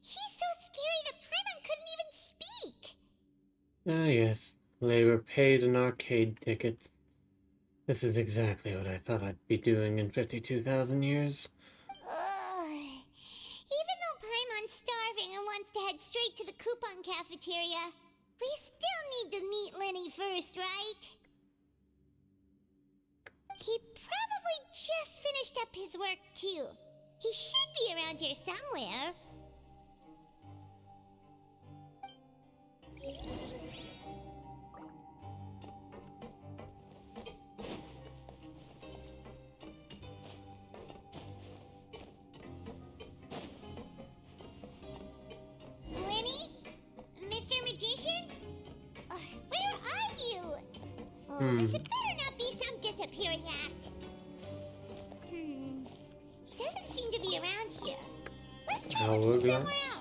He's so scary that Paimon couldn't even speak. Ah, yes. They were paid in arcade tickets. This is exactly what I thought I'd be doing in 52,000 years. Ugh. Even though Paimon's starving and wants to head straight to the coupon cafeteria, We still need to meet Lenny first, right? He probably just finished up his work, too. He should be around here somewhere. Lenny? Mr. Magician? Where are you? Oh, this had better not be some disappearing act. He doesn't seem to be around here. Let's try looking somewhere else.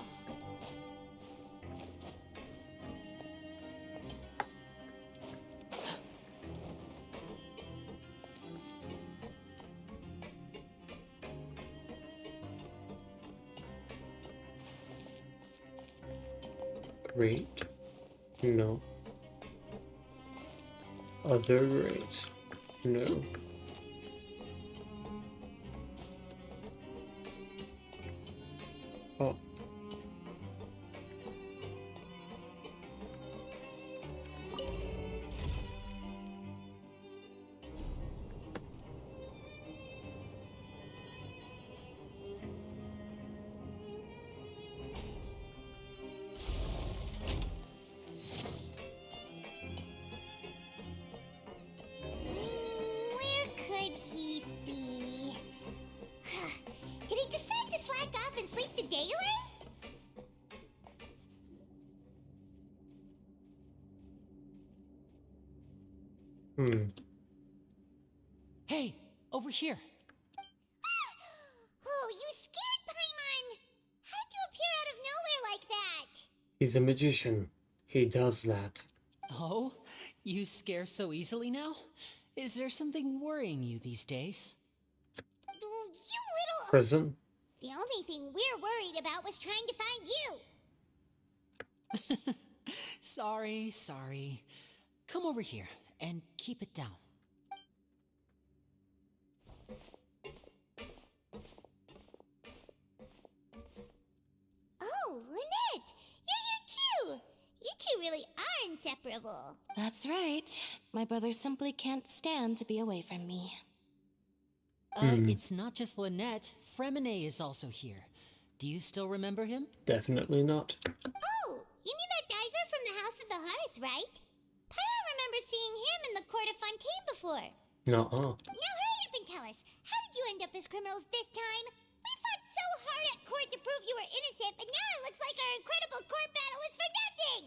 Great. No. Other great. No. Oh. Where could he be? Did he decide to slack off and sleep the day away? Hey, over here. Oh, you scared Paimon! How did you appear out of nowhere like that? He's a magician. He does that. Oh, you scare so easily now? Is there something worrying you these days? Oh, you little... Prison? The only thing we're worried about was trying to find you. Sorry. Come over here and keep it down. Oh, Lynette! You're here too! You two really are inseparable. That's right. My brother simply can't stand to be away from me. It's not just Lynette. Fremine is also here. Do you still remember him? Definitely not. Oh, you mean that diver from the House of the Hearth, right? Pyro remembers seeing him in the court of Fontaine before. Nuh-uh. Now hurry up and tell us, how did you end up as criminals this time? We fought so hard at court to prove you were innocent, but now it looks like our incredible court battle was for nothing!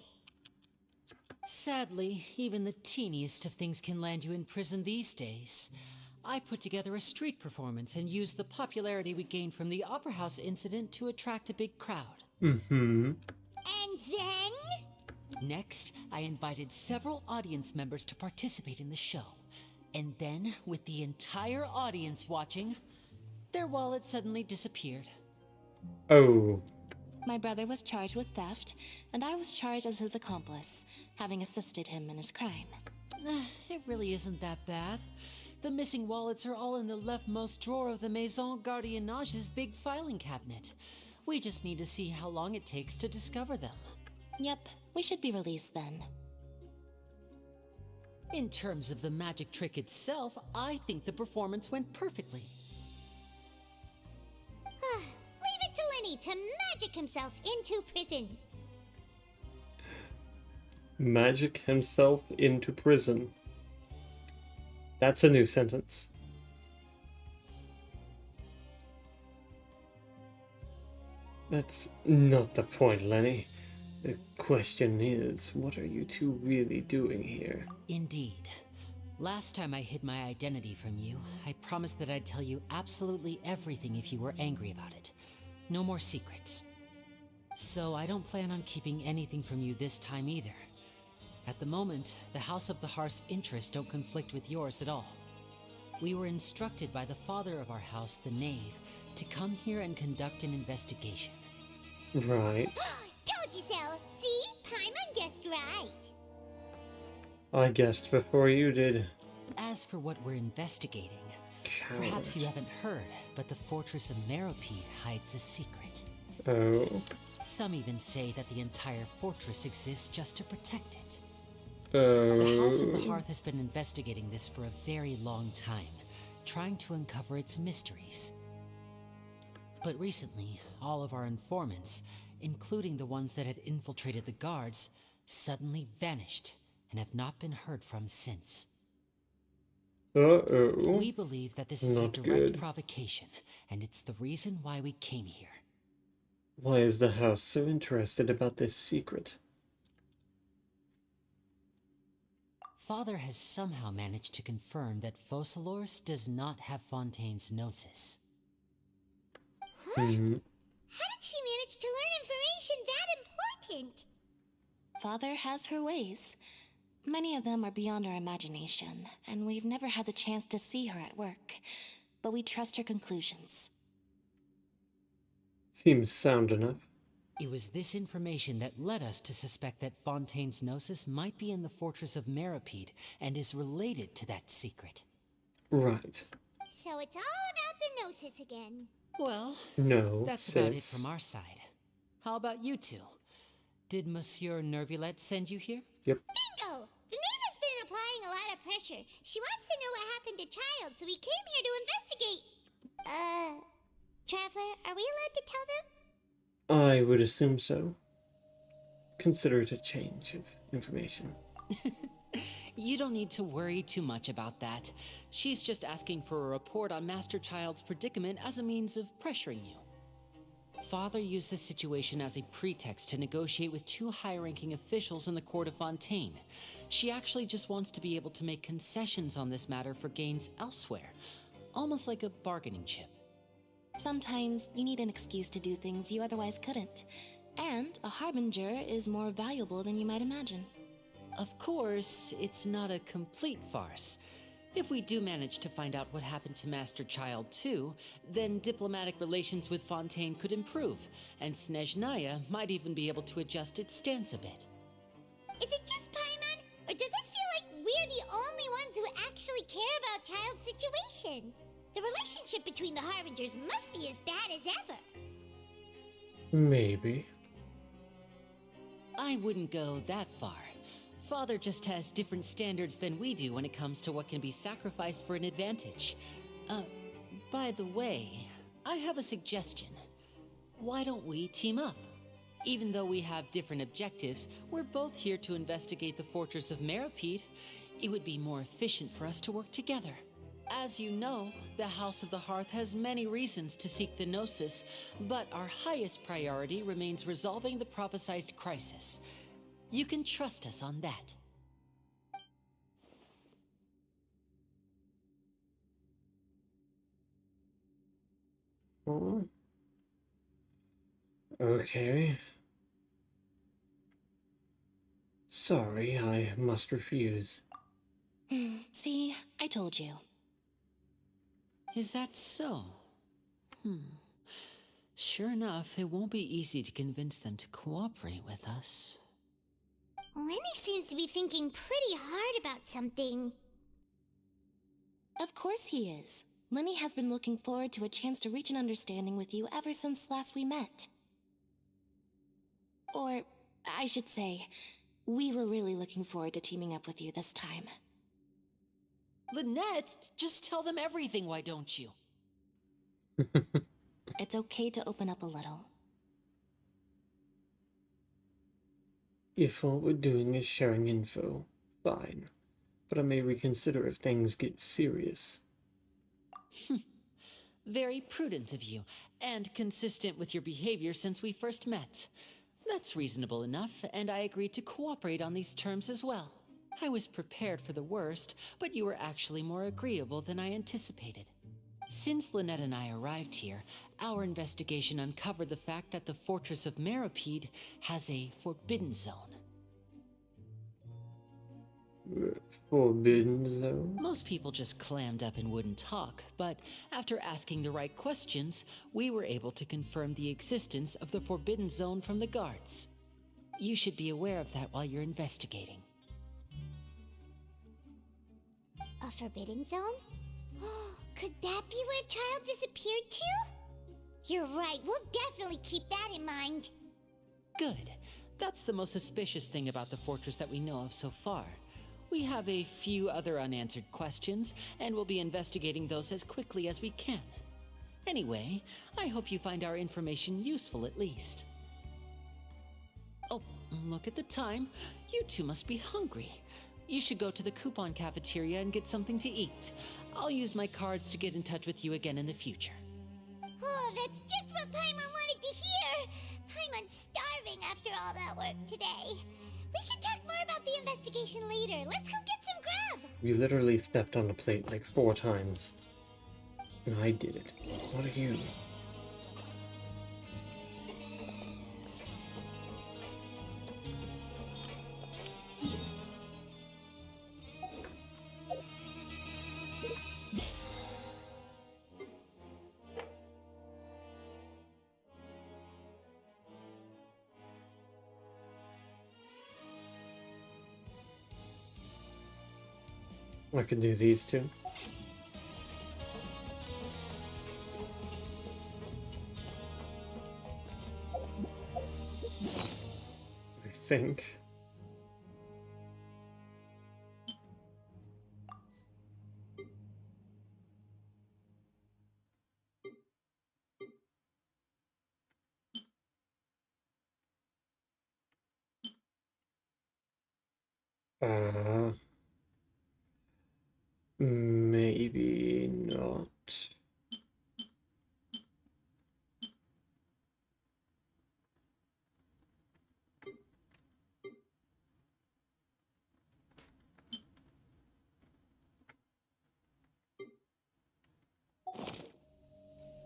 Sadly, even the teeniest of things can land you in prison these days. I put together a street performance and used the popularity we gained from the Opera House incident to attract a big crowd. Mm-hmm. And then? Next, I invited several audience members to participate in the show. And then, with the entire audience watching, their wallet suddenly disappeared. Oh. My brother was charged with theft, and I was charged as his accomplice, having assisted him in his crime. It really isn't that bad. The missing wallets are all in the leftmost drawer of the Maison Gardiennage's big filing cabinet. We just need to see how long it takes to discover them. Yep, we should be released then. In terms of the magic trick itself, I think the performance went perfectly. Leave it to Lenny to magic himself into prison. Magic himself into prison. That's a new sentence. That's not the point, Lenny. The question is, what are you two really doing here? Indeed. Last time I hid my identity from you, I promised that I'd tell you absolutely everything if you were angry about it. No more secrets. So I don't plan on keeping anything from you this time either. At the moment, the House of the Hearth's interests don't conflict with yours at all. We were instructed by the father of our house, the Knave, to come here and conduct an investigation. Right. Told you so! See? Paimon guessed right! I guessed before you did. As for what we're investigating, Coward. perhaps you haven't heard, but the Fortress of Meropide hides a secret. Oh. Some even say that the entire fortress exists just to protect it. Uh, The House of the Hearth has been investigating this for a very long time, trying to uncover its mysteries. But recently, all of our informants, including the ones that had infiltrated the guards, suddenly vanished and have not been heard from since. Uh-oh. We believe that this is a Not direct good. provocation, and it's the reason why we came here. Why is the house so interested about this secret? Father has somehow managed to confirm that Focalors does not have Fontaine's Gnosis. How did she manage to learn information that important? Father has her ways. Many of them are beyond our imagination, and we've never had the chance to see her at work. But we trust her conclusions. Seems sound enough. It was this information that led us to suspect that Fontaine's Gnosis might be in the fortress of Meripede and is related to that secret. Right. So it's all about the Gnosis again. Well, No, that's about it sis. from our side. How about you two? Did Monsieur Nervulette send you here? Yep. Bingo! The maid has been applying a lot of pressure. She wants to know what happened to Child, so we came here to investigate. Traveler, are we allowed to tell them? I would assume so. Consider it a change of information. You don't need to worry too much about that. She's just asking for a report on Master Child's predicament as a means of pressuring you. Father used this situation as a pretext to negotiate with two high-ranking officials in the court of Fontaine. She actually just wants to be able to make concessions on this matter for gains elsewhere, almost like a bargaining chip. Sometimes you need an excuse to do things you otherwise couldn't. And a harbinger is more valuable than you might imagine. Of course, it's not a complete farce. If we do manage to find out what happened to Master Child too, then diplomatic relations with Fontaine could improve, and Snezhnaya might even be able to adjust its stance a bit. Is it just Paimon, or does it feel like we're the only ones who actually care about Child's situation? The relationship between the Harbingers must be as bad as ever. Maybe. I wouldn't go that far. Father just has different standards than we do when it comes to what can be sacrificed for an advantage. By the way, I have a suggestion. Why don't we team up? Even though we have different objectives, we're both here to investigate the fortress of Meripede. It would be more efficient for us to work together. As you know, the House of the Hearth has many reasons to seek the Gnosis, but our highest priority remains resolving the prophesized crisis. You can trust us on that. Oh. Okay. Sorry, I must refuse. See, I told you. Is that so? Sure enough, it won't be easy to convince them to cooperate with us. Lenny seems to be thinking pretty hard about something. Of course he is. Lenny has been looking forward to a chance to reach an understanding with you ever since last we met. Or, I should say, we were really looking forward to teaming up with you this time. Lynette, just tell them everything, why don't you? It's okay to open up a little. If all we're doing is sharing info, fine. But I may reconsider if things get serious. Very prudent of you, and consistent with your behavior since we first met. That's reasonable enough, and I agreed to cooperate on these terms as well. I was prepared for the worst, but you were actually more agreeable than I anticipated. Since Lynette and I arrived here, our investigation uncovered the fact that the Fortress of Meripede has a forbidden zone. Forbidden zone? Most people just clammed up and wouldn't talk, but after asking the right questions, we were able to confirm the existence of the forbidden zone from the guards. You should be aware of that while you're investigating. A forbidden zone? Could that be where Child disappeared to? You're right, we'll definitely keep that in mind. Good. That's the most suspicious thing about the fortress that we know of so far. We have a few other unanswered questions, and we'll be investigating those as quickly as we can. Anyway, I hope you find our information useful at least. Oh, look at the time. You two must be hungry. You should go to the coupon cafeteria and get something to eat. I'll use my cards to get in touch with you again in the future. Oh, that's just what Paimon wanted to hear! Paimon's starving after all that work today. We can talk more about the investigation later. Let's go get some grub! You literally stepped on the plate like 4 times. And I did it. What are you? I could do these two. I think. Maybe not.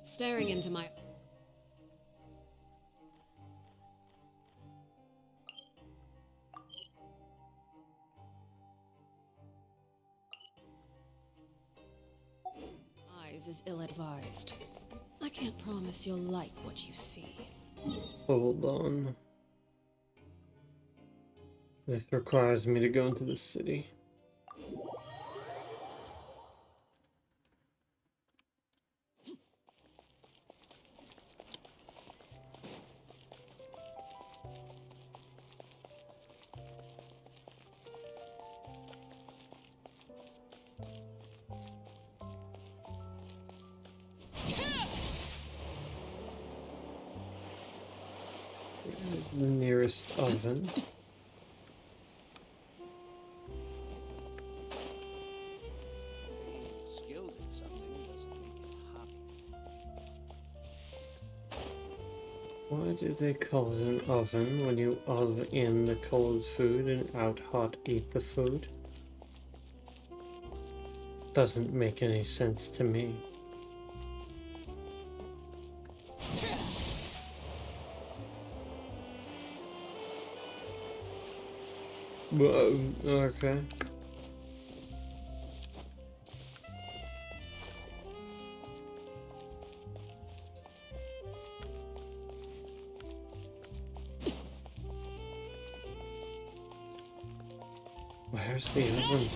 Staring into my eyes is ill-advised. I can't promise you'll like what you see. Hold on. This requires me to go into the city. Where's the nearest oven? Skilled at something doesn't make it a hobby. Why do they call it an oven when you oven in the cold food and out hot eat the food? Doesn't make any sense to me. Whoa, okay. Where's the oven?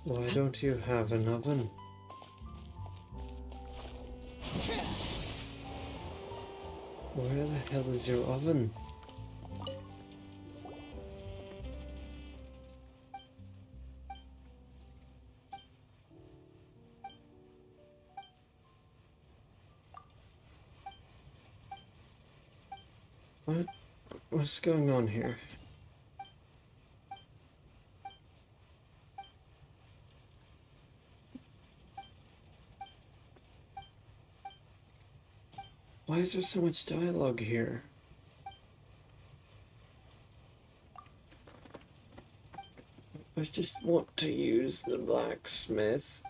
Why don't you have an oven? Where the hell is your oven? What's going on here? Why is there so much dialogue here? I just want to use the blacksmith.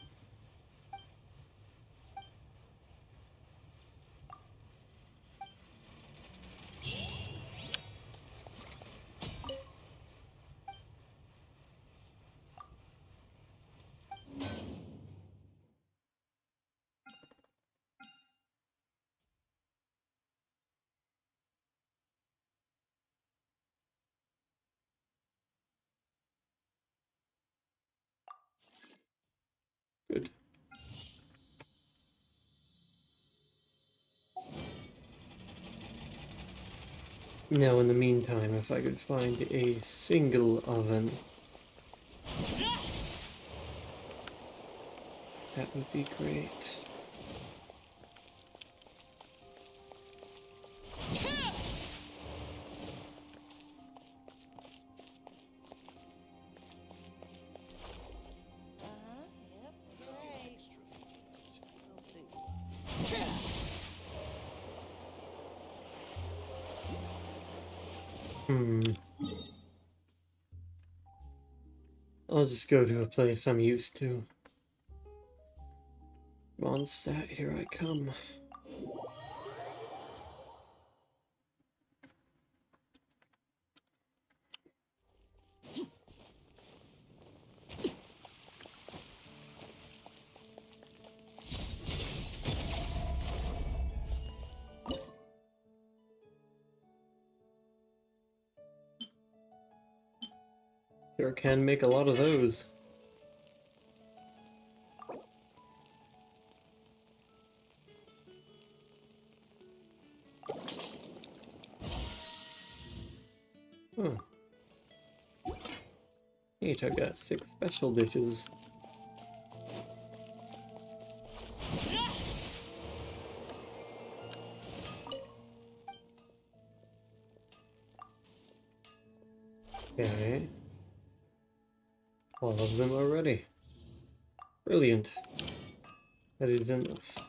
Good. Now, in the meantime, if I could find a single oven, that would be great. I'll just go to a place I'm used to. Mondstadt, here I come. Sure can make a lot of those. Huh. Neat, I got 6 special dishes. Okay. All of them are ready. Brilliant. That is enough.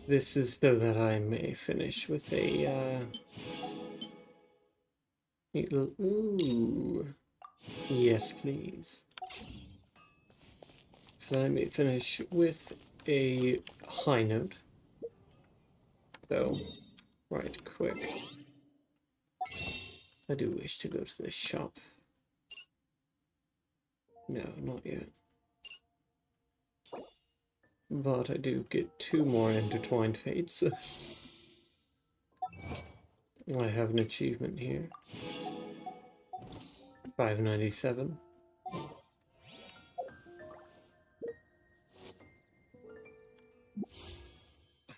This is so that I may finish with a, ooh. Yes, please. So I may finish with a high note. So, right quick. I do wish to go to the shop. No, not yet. But I do get 2 more intertwined fates. I have an achievement here. 597.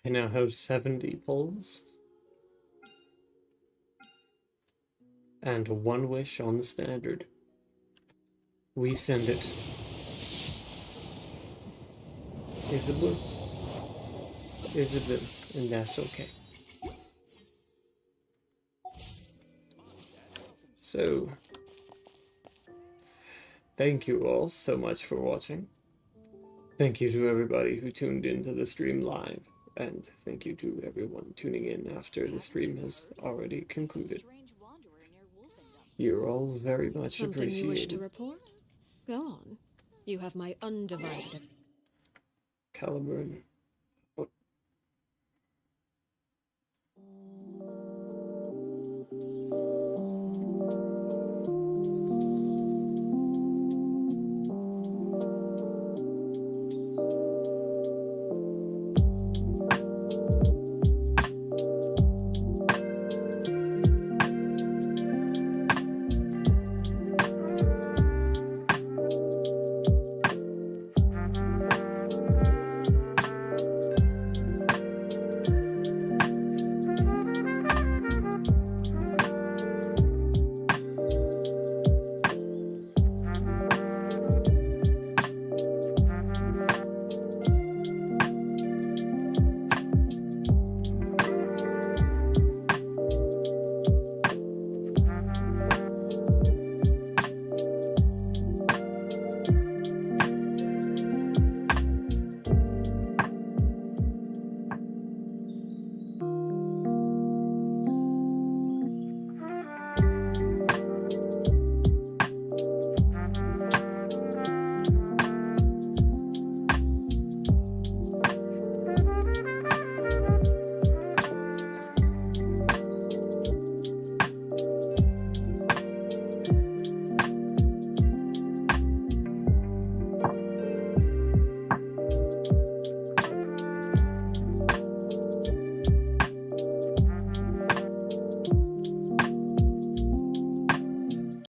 I now have 70 pulls. And 1 wish on the standard. We send it. Isabel, and that's okay. So, thank you all so much for watching. Thank you to everybody who tuned into the stream live, and thank you to everyone tuning in after the stream has already concluded. You're all very much Something appreciated. you wish to report? Go on. You have my undivided... Caliburn.